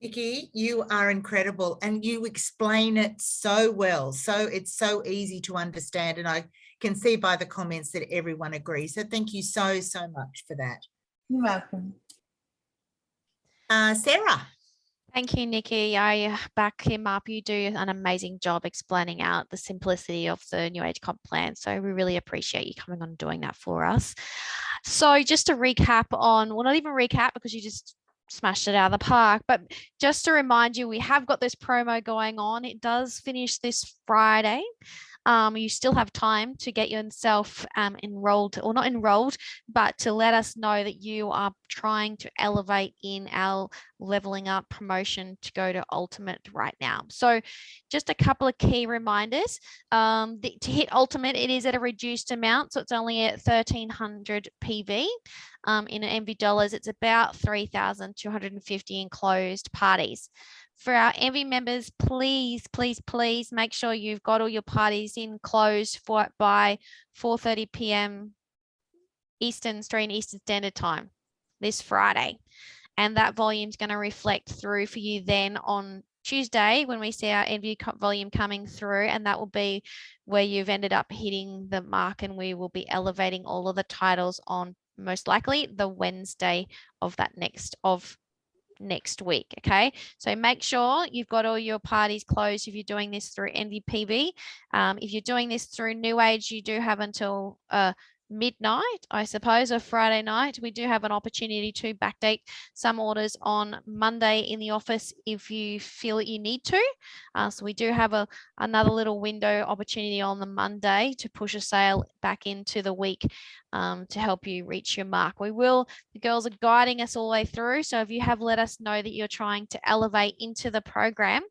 Nikki, you are incredible, and you explain it so well. So it's so easy to understand, and I can see by the comments that everyone agrees. So thank you so much for that. You're welcome. Sarah. Thank you, Nikki. I back him up. You do an amazing job explaining out the simplicity of the New Age Comp plan. So we really appreciate you coming on and doing that for us. So just to recap on, well, not even recap because you just smashed it out of the park, but just to remind you, we have got this promo going on. It does finish this Friday. you still have time to get yourself enrolled, or not enrolled, but to let us know that you are trying to elevate in our leveling up promotion to go to ultimate right now. So just a couple of key reminders. To hit ultimate, it is at a reduced amount, so it's only at 1,300 PV. In MV dollars, it's about 3,250 enclosed parties. For our MV members, please, please, please make sure you've got all your parties enclosed by 4:30 p.m. Eastern Standard Time this Friday. And that volume is going to reflect through for you then on Tuesday when we see our MV volume coming through, and that will be where you've ended up hitting the mark, and we will be elevating all of the titles on most likely the Wednesday of that next week. Okay, so make sure you've got all your parties closed if you're doing this through NVPV. If you're doing this through New Age, you do have until midnight, I suppose, or Friday night. We do have an opportunity to backdate some orders on Monday in the office if you feel that you need to. So we do have another little window opportunity on the Monday to push a sale back into the week to help you reach your mark. The girls are guiding us all the way through. So if you have let us know that you're trying to elevate into the program,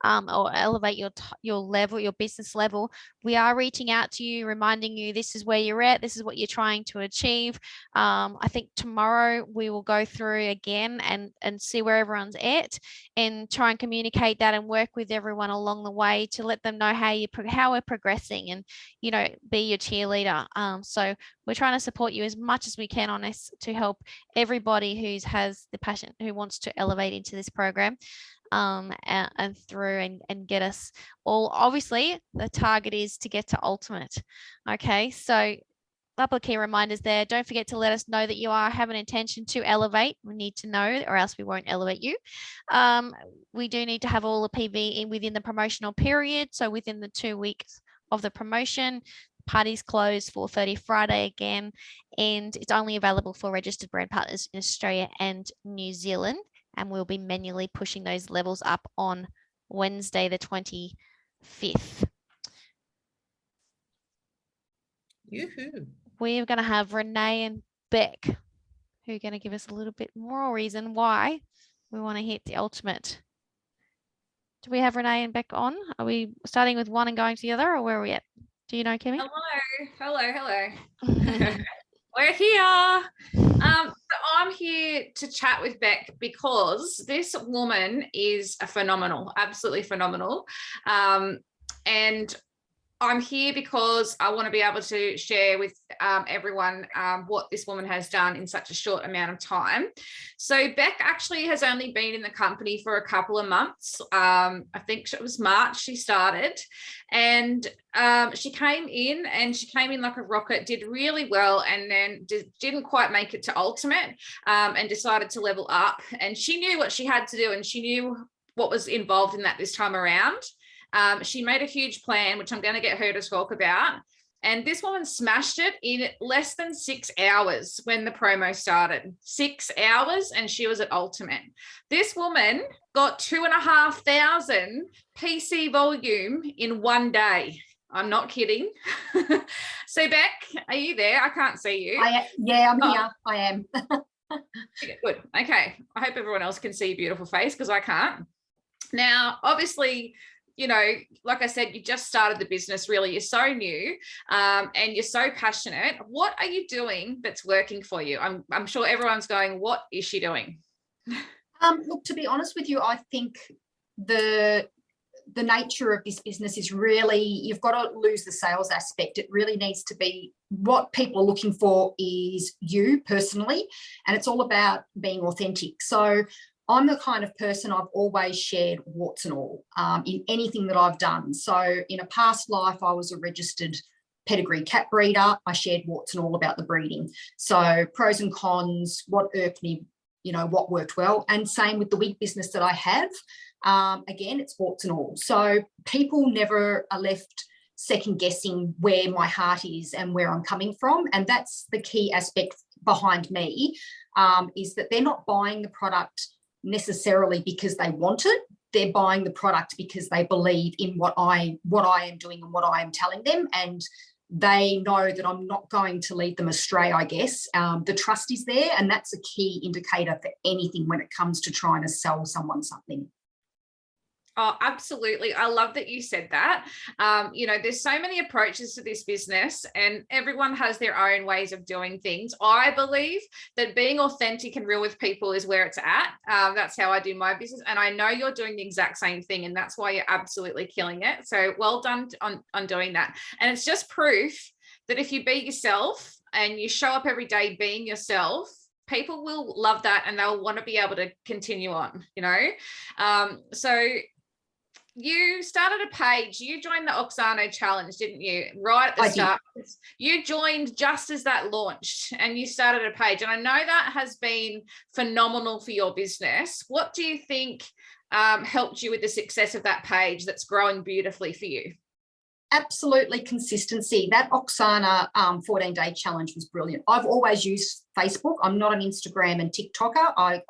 or elevate your level, your business level, we are reaching out to you, reminding you this is where you're at, this is what you're trying to achieve. I think tomorrow we will go through again and see where everyone's at, and try and communicate that and work with everyone along the way to let them know how we're progressing, and be your cheerleader. So we're trying to support you as much as we can on this to help everybody who has the passion, who wants to elevate into this program. And through and get us all. Obviously, the target is to get to ultimate. Okay, so a couple of key reminders there. Don't forget to let us know that you have an intention to elevate. We need to know, or else we won't elevate you. We do need to have all the PV within the promotional period, so within the 2 weeks of the promotion. Parties close 4:30 Friday again, and it's only available for registered brand partners in Australia and New Zealand. And we'll be manually pushing those levels up on Wednesday, the 25th. Yoo-hoo. We're going to have Renae and Beck, who are going to give us a little bit more reason why we want to hit the ultimate. Do we have Renae and Beck on? Are we starting with one and going to the other, or where are we at? Do you know, Kimmy? Hello. We're here. So I'm here to chat with Beck because this woman is absolutely phenomenal. And I'm here because I want to be able to share with everyone what this woman has done in such a short amount of time. So Beck actually has only been in the company for a couple of months. I think it was March she started, and she came in like a rocket, did really well, and then didn't quite make it to ultimate, and decided to level up. And she knew what she had to do, and she knew what was involved in that this time around. She made a huge plan, which I'm going to get her to talk about. And this woman smashed it in less than 6 hours when the promo started. 6 hours, and she was at ultimate. This woman got 2,500 PC volume in one day. I'm not kidding. So Beck, are you there? I can't see you. Yeah, I'm here. I am. Good. Okay. I hope everyone else can see your beautiful face, because I can't. Now, obviously, like I said, you just started the business, really. You're so new, and you're so passionate. What are you doing that's working for you? I'm sure everyone's going, what is she doing? Look, to be honest with you, I think the nature of this business is really, you've got to lose the sales aspect. It really needs to be, what people are looking for is you personally, and it's all about being authentic. So I'm the kind of person, I've always shared warts and all in anything that I've done. So in a past life, I was a registered pedigree cat breeder. I shared warts and all about the breeding. So pros and cons, what irked me, what worked well. And same with the wig business that I have. Again, it's warts and all. So people never are left second guessing where my heart is and where I'm coming from. And that's the key aspect behind me, is that they're not buying the product necessarily because they want it. they're buying the product because they believe in what I am doing and what I am telling them, and they know that I'm not going to lead them astray, I guess. The trust is there, and that's a key indicator for anything when it comes to trying to sell someone something. Oh, absolutely. I love that you said that. You know, there's so many approaches to this business and everyone has their own ways of doing things. I believe that being authentic and real with people is where it's at. That's how I do my business. And I know you're doing the exact same thing, and that's why you're absolutely killing it. So well done on doing that. And it's just proof that if you be yourself and you show up every day being yourself, people will love that and they'll want to be able to continue on, you know? So you started a page, you joined the Oxano challenge, didn't you? Right at the start. You joined just as that launched and you started a page. And I know that has been phenomenal for your business. What do you think helped you with the success of that page that's growing beautifully for you? Absolutely consistency. That Oksana 14-day challenge was brilliant. I've always used Facebook. I'm not an Instagram and TikToker. I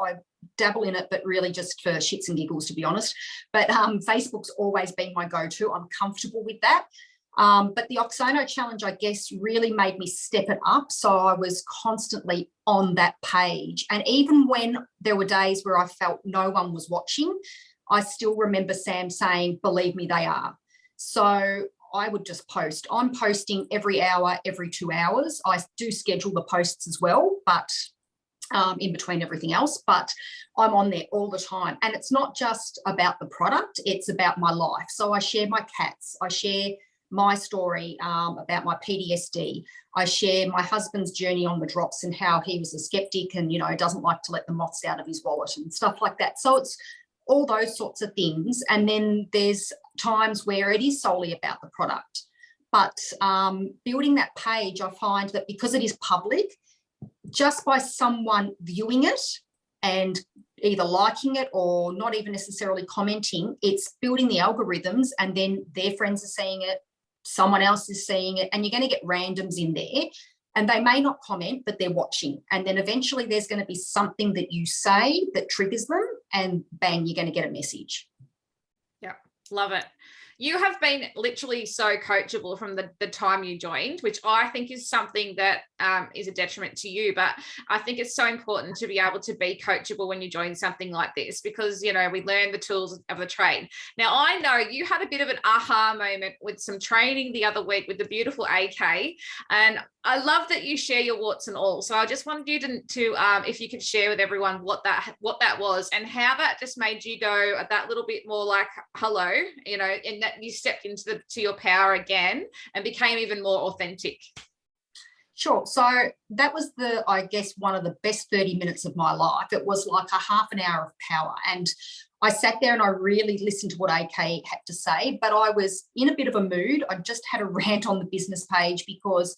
dabble in it, but really just for shits and giggles, to be honest. But Facebook's always been my go-to. I'm comfortable with that. But the Oksano challenge, I guess, really made me step it up. So I was constantly on that page. And even when there were days where I felt no one was watching, I still remember Sam saying, believe me, they are. So I would just post. I'm posting every hour, every 2 hours. I do schedule the posts as well, but in between everything else, but I'm on there all the time. And it's not just about the product, it's about my life. So I share my cats, I share my story about my PTSD. I share my husband's journey on the drops and how he was a skeptic and, you know, doesn't like to let the moths out of his wallet and stuff like that. So it's all those sorts of things. And then there's times where it is solely about the product. But building that page, I find that because it is public, just by someone viewing it and either liking it or not even necessarily commenting, it's building the algorithms, and then their friends are seeing it, someone else is seeing it, and you're going to get randoms in there, and they may not comment, but they're watching. And then eventually there's going to be something that you say that triggers them, and bang, you're going to get a message. Yeah, love it. You have been literally so coachable from the time you joined, which I think is something that is a detriment to you. But I think it's so important to be able to be coachable when you join something like this, because, you know, we learn the tools of the trade. Now, I know you had a bit of an aha moment with some training the other week with the beautiful AK, and I love that you share your warts and all. So I just wanted you to if you could share with everyone what that was and how that just made you go that little bit more like, hello, you know, in that you stepped into your power again and became even more authentic. Sure. So that was I guess, one of the best 30 minutes of my life. It was like a half an hour of power. And I sat there and I really listened to what AK had to say, but I was in a bit of a mood. I just had a rant on the business page because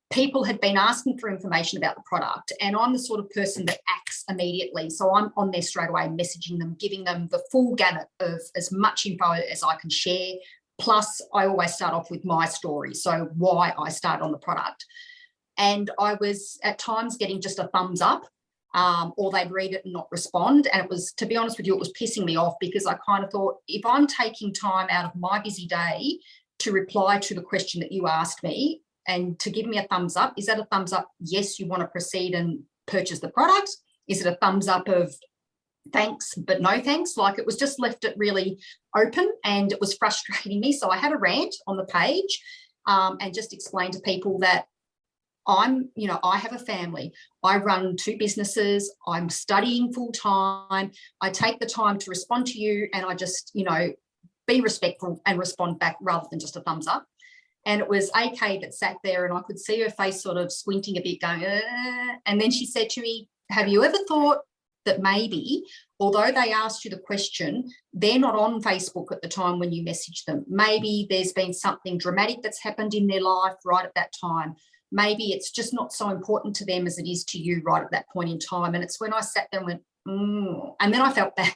people had been asking for information about the product, and I'm the sort of person that acts immediately. So I'm on there straight away, messaging them, giving them the full gamut of as much info as I can share. Plus, I always start off with my story, so why I started on the product. And I was at times getting just a thumbs up, or they'd read it and not respond. And it was, to be honest with you, it was pissing me off, because I kind of thought, if I'm taking time out of my busy day to reply to the question that you asked me, and to give me a thumbs up, is that a thumbs up? Yes, you want to proceed and purchase the product. Is it a thumbs up of thanks, but no thanks? Like, it was just left it really open, and it was frustrating me. So I had a rant on the page and just explained to people that I have a family. I run 2 businesses. I'm studying full time. I take the time to respond to you, and I just, be respectful and respond back rather than just a thumbs up. And it was AK that sat there, and I could see her face sort of squinting a bit, going, and then she said to me, have you ever thought that maybe, although they asked you the question, they're not on Facebook at the time when you message them? Maybe there's been something dramatic that's happened in their life right at that time. Maybe it's just not so important to them as it is to you right at that point in time. And it's when I sat there and went, and then I felt bad.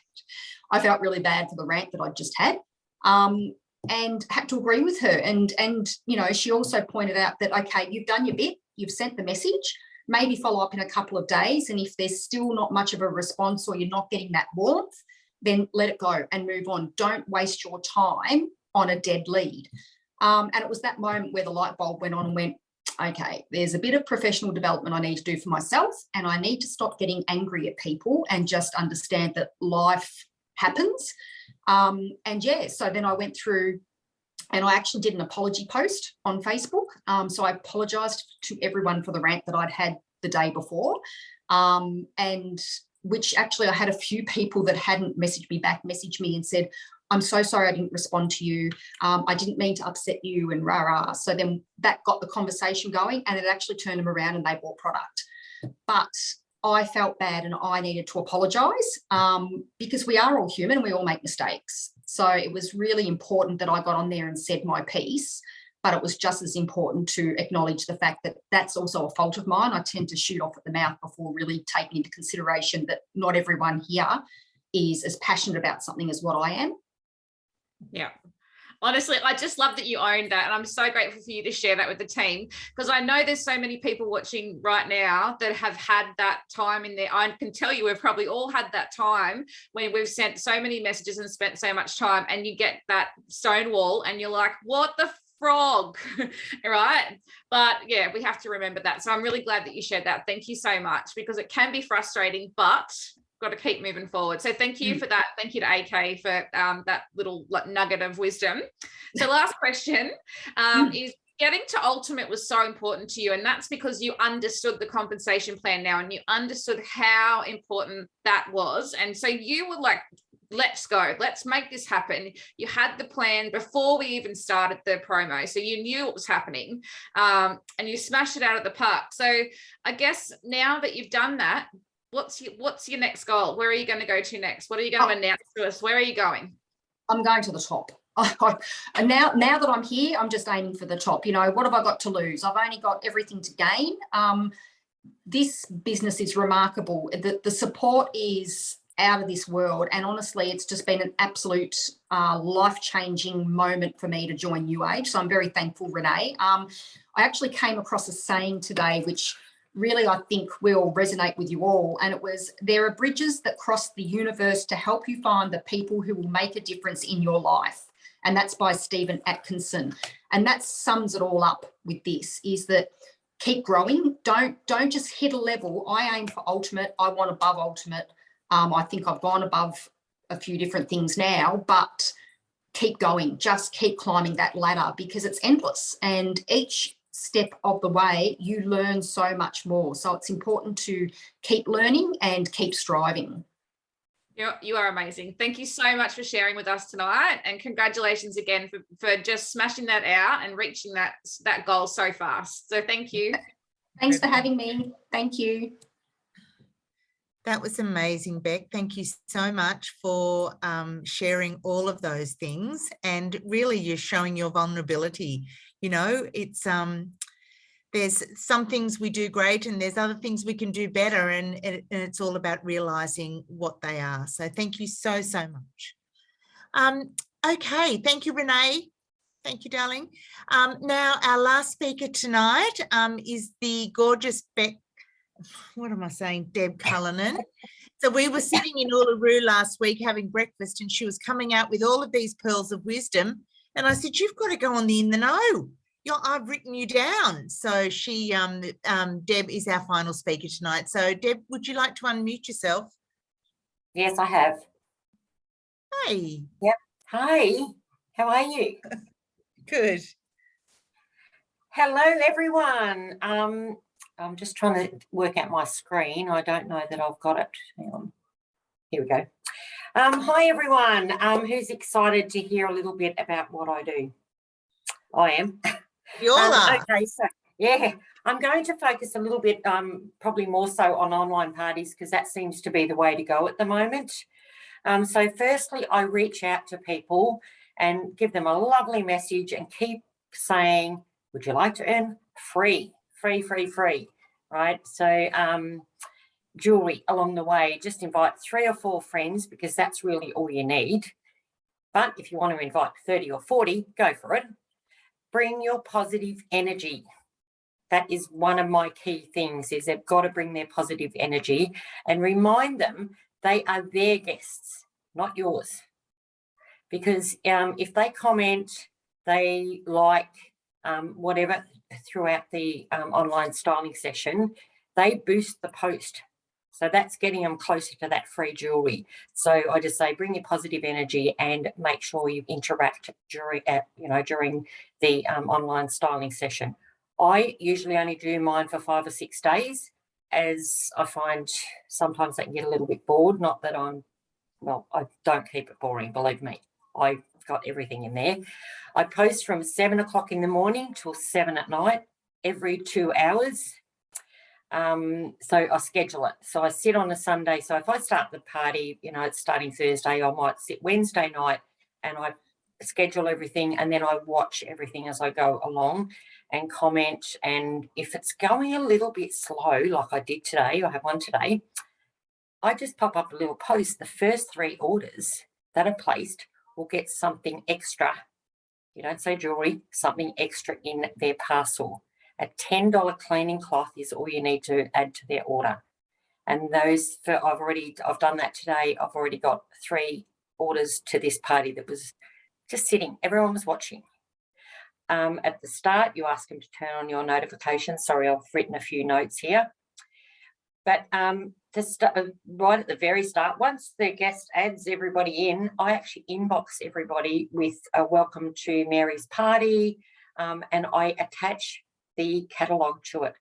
I felt really bad for the rant that I just had. And had to agree with her. And she also pointed out that, okay, you've done your bit, you've sent the message, maybe follow up in a couple of days. And if there's still not much of a response, or you're not getting that warmth, then let it go and move on. Don't waste your time on a dead lead. And it was that moment where the light bulb went on and went, okay, there's a bit of professional development I need to do for myself, and I need to stop getting angry at people and just understand that life happens. And yeah, so then I went through and I actually did an apology post on Facebook. So I apologised to everyone for the rant that I'd had the day before, and which actually I had a few people that hadn't messaged me back, messaged me and said, I'm so sorry I didn't respond to you. I didn't mean to upset you and rah. So then that got the conversation going, and it actually turned them around and they bought product. But I felt bad and I needed to apologise, because we are all human and we all make mistakes. So it was really important that I got on there and said my piece, but it was just as important to acknowledge the fact that that's also a fault of mine. I tend to shoot off at the mouth before really taking into consideration that not everyone here is as passionate about something as what I am. Yeah. Honestly, I just love that you owned that. And I'm so grateful for you to share that with the team, because I know there's so many people watching right now that have had that time in there. I can tell you we've probably all had that time when we've sent so many messages and spent so much time, and you get that stone wall and you're like, what the frog, right? But yeah, we have to remember that. So I'm really glad that you shared that. Thank you so much, because it can be frustrating, but got to keep moving forward. So thank you for that. Thank you to AK for that little nugget of wisdom. So last question is, getting to ultimate was so important to you, and that's because you understood the compensation plan now and you understood how important that was. And so you were like, let's go, let's make this happen. You had the plan before we even started the promo, so you knew what was happening, and you smashed it out of the park. So I guess now that you've done that, what's your next goal? Where are you going to go to next? What are you going to announce to us? Where are you going? I'm going to the top. And now that I'm here, I'm just aiming for the top. You know, what have I got to lose? I've only got everything to gain. This business is remarkable. The support is out of this world. And honestly, it's just been an absolute life-changing moment for me to join New Age. So I'm very thankful, Renae. I actually came across a saying today, which really I think will resonate with you all. And it was, there are bridges that cross the universe to help you find the people who will make a difference in your life. And that's by Stephen Atkinson. And that sums it all up with this, is that keep growing. Don't just hit a level. I aim for ultimate. I want above ultimate. I think I've gone above a few different things now, but keep going. Just keep climbing that ladder, because it's endless. And each step of the way, you learn so much more. So it's important to keep learning and keep striving. You are amazing. Thank you so much for sharing with us tonight, and congratulations again for just smashing that out and reaching that goal so fast. So thank you. Thanks for having me. Thank you. That was amazing, Beck. Thank you so much for sharing all of those things, and really you're showing your vulnerability. You know, it's there's some things we do great and there's other things we can do better, and it's all about realizing what they are. So thank you so much. Okay, thank you, Renae. Thank you, darling. Now our last speaker tonight is the gorgeous Beck, what am I saying, Deb Cullinan. So we were sitting in Uluru last week having breakfast, and she was coming out with all of these pearls of wisdom. And I said, you've got to go on the In the Know. I've written you down. So she, Deb is our final speaker tonight. So Deb, would you like to unmute yourself? Yes, I have. Hey. Yep. Hi, how are you? Good. Hello, everyone. I'm just trying to work out my screen. I don't know that I've got it. Hang on. Here we go. Hi, everyone. Who's excited to hear a little bit about what I do? I am. You all are. Okay, so yeah, I'm going to focus a little bit, probably more so on online parties, because that seems to be the way to go at the moment. So firstly, I reach out to people and give them a lovely message and keep saying, would you like to earn free, right? So jewelry along the way, just invite 3 or 4 friends, because that's really all you need. But if you want to invite 30 or 40, go for it. Bring your positive energy. That is one of my key things, is they've got to bring their positive energy and remind them they are their guests. not yours. Because if they comment, they like whatever throughout the online styling session, they boost the post. So that's getting them closer to that free jewelry. So I just say bring your positive energy and make sure you interact during the online styling session. I usually only do mine for 5 or 6 days, as I find sometimes they can get a little bit bored. Not that I don't keep it boring, believe me. I've got everything in there. I post from 7 o'clock in the morning till 7 at night, every 2 hours. So I schedule it. So I sit on a Sunday. So if I start the party, it's starting Thursday, I might sit Wednesday night and I schedule everything, and then I watch everything as I go along and comment. And if it's going a little bit slow, like I did today, I have one today, I just pop up a little post. The first 3 orders that are placed will get something extra. You don't say jewelry, something extra in their parcel. A $10 cleaning cloth is all you need to add to their order. And those, I've done that today. I've already got 3 orders to this party that was just sitting. Everyone was watching. At the start, you ask them to turn on your notifications. Sorry, I've written a few notes here. But right at the very start, once the guest adds everybody in, I actually inbox everybody with a welcome to Mary's party, and I attach the catalogue to it,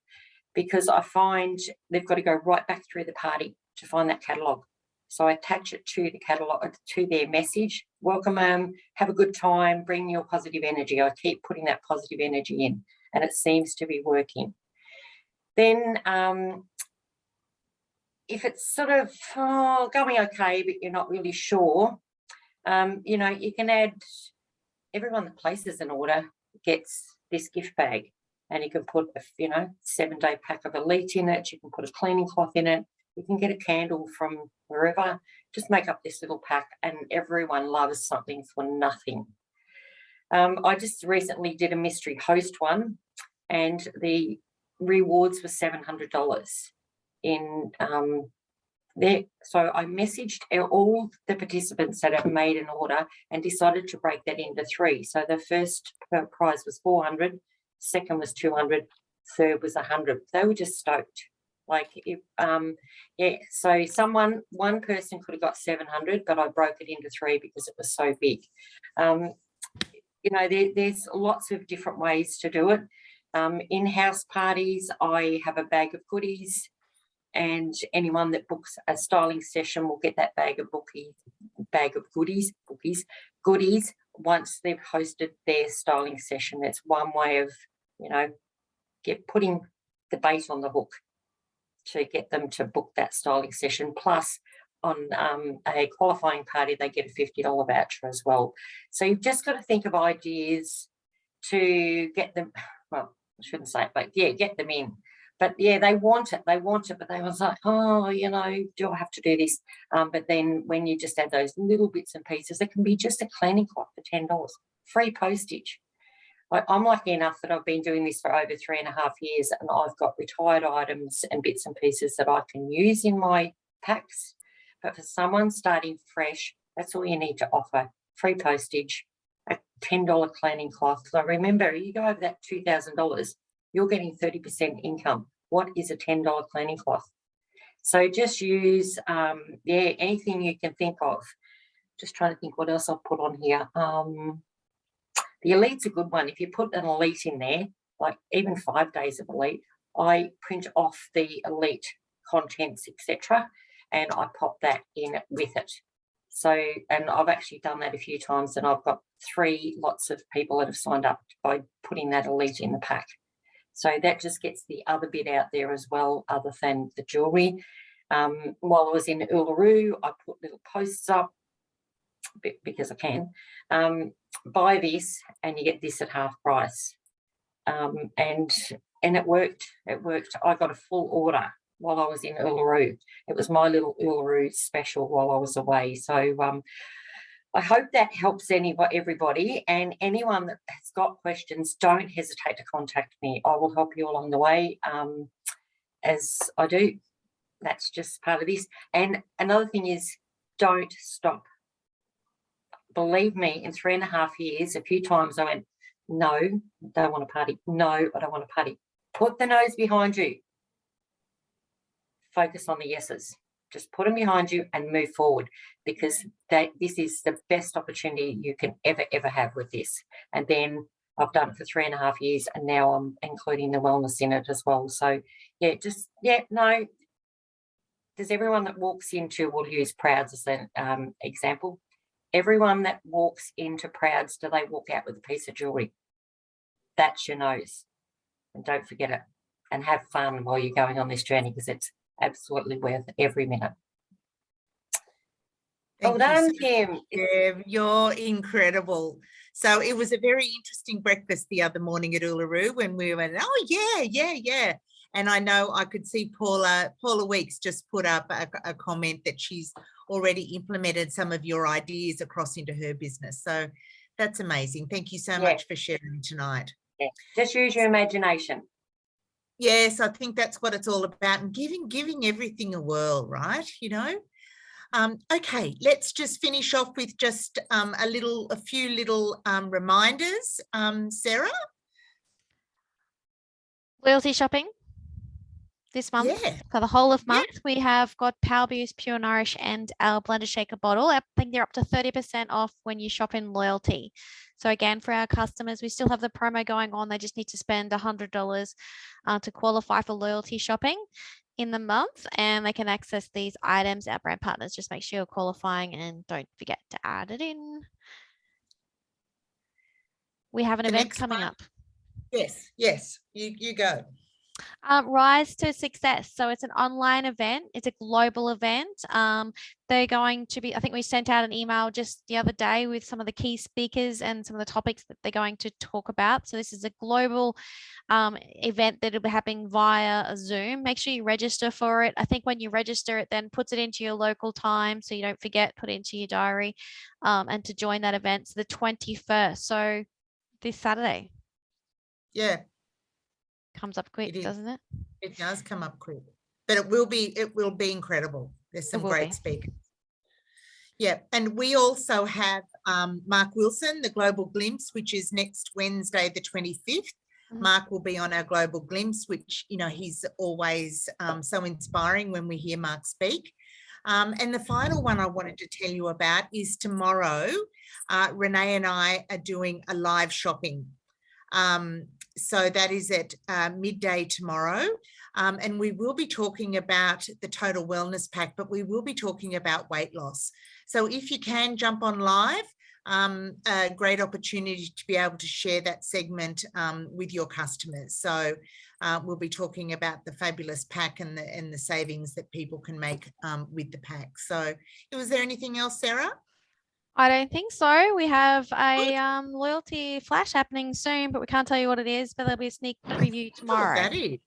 because I find they've got to go right back through the party to find that catalogue. So I attach it to the catalogue, to their message. Welcome, have a good time, bring your positive energy. I keep putting that positive energy in, and it seems to be working. Then if it's sort of going okay, but you're not really sure, you can add, everyone that places an order gets this gift bag, and you can put a 7-day pack of Elite in it. You can put a cleaning cloth in it. You can get a candle from wherever. Just make up this little pack, and everyone loves something for nothing. I just recently did a mystery host one, and the rewards were $700 in there. So I messaged all the participants that have made an order and decided to break that into 3. So the first prize was $400, second was $200, third was $100. They were just stoked. So one person could have got $700, but I broke it into 3 because it was so big. There's lots of different ways to do it. In-house parties, I have a bag of goodies, and anyone that books a styling session will get that bag of goodies once they've hosted their styling session. That's one way of, putting the bait on the hook to get them to book that styling session. Plus, on a qualifying party, they get a $50 voucher as well. So you've just got to think of ideas to get them, well, I shouldn't say it, but yeah, get them in. But yeah, they want it, but they was like, do I have to do this? But then when you just add those little bits and pieces, it can be just a cleaning cloth for $10, free postage. I'm lucky enough that I've been doing this for over 3.5 years, and I've got retired items and bits and pieces that I can use in my packs. But for someone starting fresh, that's all you need to offer. Free postage, a $10 cleaning cloth. So remember, you go over that $2,000, you're getting 30% income. What is a $10 cleaning cloth? So just use, anything you can think of. Just trying to think what else I've put on here. The Elite's a good one. If you put an Elite in there, like even 5 days of Elite, I print off the Elite contents, etc., and I pop that in with it. So, and I've actually done that a few times, and I've got 3 lots of people that have signed up by putting that Elite in the pack. So that just gets the other bit out there as well, other than the jewellery. While I was in Uluru, I put little posts up because I can. Buy this and you get this at half price. And it worked. It worked. I got a full order while I was in Uluru. It was my little Uluru special while I was away. So I hope that helps everybody, and anyone that has got questions, don't hesitate to contact me. I will help you along the way, as I do. That's just part of this. And another thing is, don't stop believe me, in 3.5 years, a few times I went, no, don't want to party. No, I don't want to party. Put the no's behind you. Focus on the yeses. Just put them behind you and move forward, because this is the best opportunity you can ever have with this. And then I've done it for 3.5 years, and now I'm including the wellness in it as well. So, no. Does everyone that walks into, we'll use Prouds as an example, everyone that walks into Prouds, do they walk out with a piece of jewellery? That's your nose. And don't forget it. And have fun while you're going on this journey, because it's absolutely worth every minute. Well done, Kim. Yeah, you're incredible. So it was a very interesting breakfast the other morning at Uluru when we went, oh, yeah. And I know I could see Paula Weeks just put up a comment that she's already implemented some of your ideas across into her business. So that's amazing. Thank you so much for sharing tonight. Yeah. Just use your imagination. Yes, I think that's what it's all about, and giving everything a whirl, right? Okay, let's just finish off with just a few little reminders. Sarah? Loyalty shopping this month. For the whole of month, we have got Power Boost, Pure Nourish and our Blender Shaker bottle. I think they're up to 30% off when you shop in loyalty. So again, for our customers, we still have the promo going on. They just need to spend $100 to qualify for loyalty shopping in the month, and they can access these items. Our brand partners, just make sure you're qualifying and don't forget to add it in. We have an event coming up. Yes, you go. Rise to Success. So it's an online event. It's a global event. They're going to be, I think we sent out an email just the other day with some of the key speakers and some of the topics that they're going to talk about. So this is a global event that will be happening via Zoom. Make sure you register for it. I think when you register, it then puts it into your local time, so you don't forget, put it into your diary, and to join that event. So the 21st. So this Saturday. Yeah. Comes up quick, doesn't it? It does come up quick, but it will be incredible. There's some great speakers. Yeah, and we also have Mark Wilson, the Global Glimpse, which is next Wednesday, the 25th. Mark will be on our Global Glimpse, which, he's always so inspiring when we hear Mark speak. And the final one I wanted to tell you about is tomorrow. Renae and I are doing a live shopping. So that is at midday tomorrow. And we will be talking about the Total Wellness Pack, but we will be talking about weight loss. So if you can jump on live, a great opportunity to be able to share that segment with your customers. So we'll be talking about the fabulous pack and the savings that people can make with the pack. So was there anything else, Sarah? I don't think so. We have a loyalty flash happening soon, but we can't tell you what it is, but there'll be a sneak preview tomorrow. That is.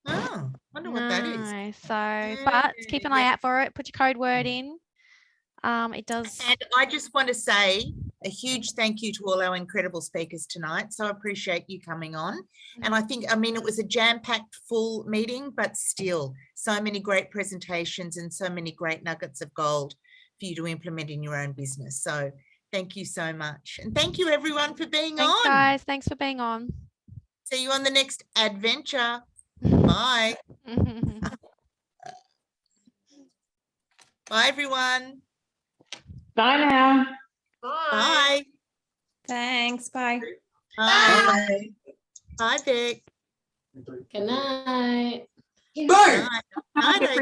Oh, I wonder what that is. So, but keep an eye out for it. Put your code word in. It does. And I just want to say a huge thank you to all our incredible speakers tonight. So I appreciate you coming on. And I think, it was a jam-packed full meeting, but still so many great presentations and so many great nuggets of gold for you to implement in your own business. So thank you so much. And thank you everyone for being on. Thanks, guys. Thanks for being on. See you on the next adventure. Bye. Bye, everyone. Bye now. Bye. Thanks. Bye. Bye. Bye, Vic. Good night. Bye. Bye.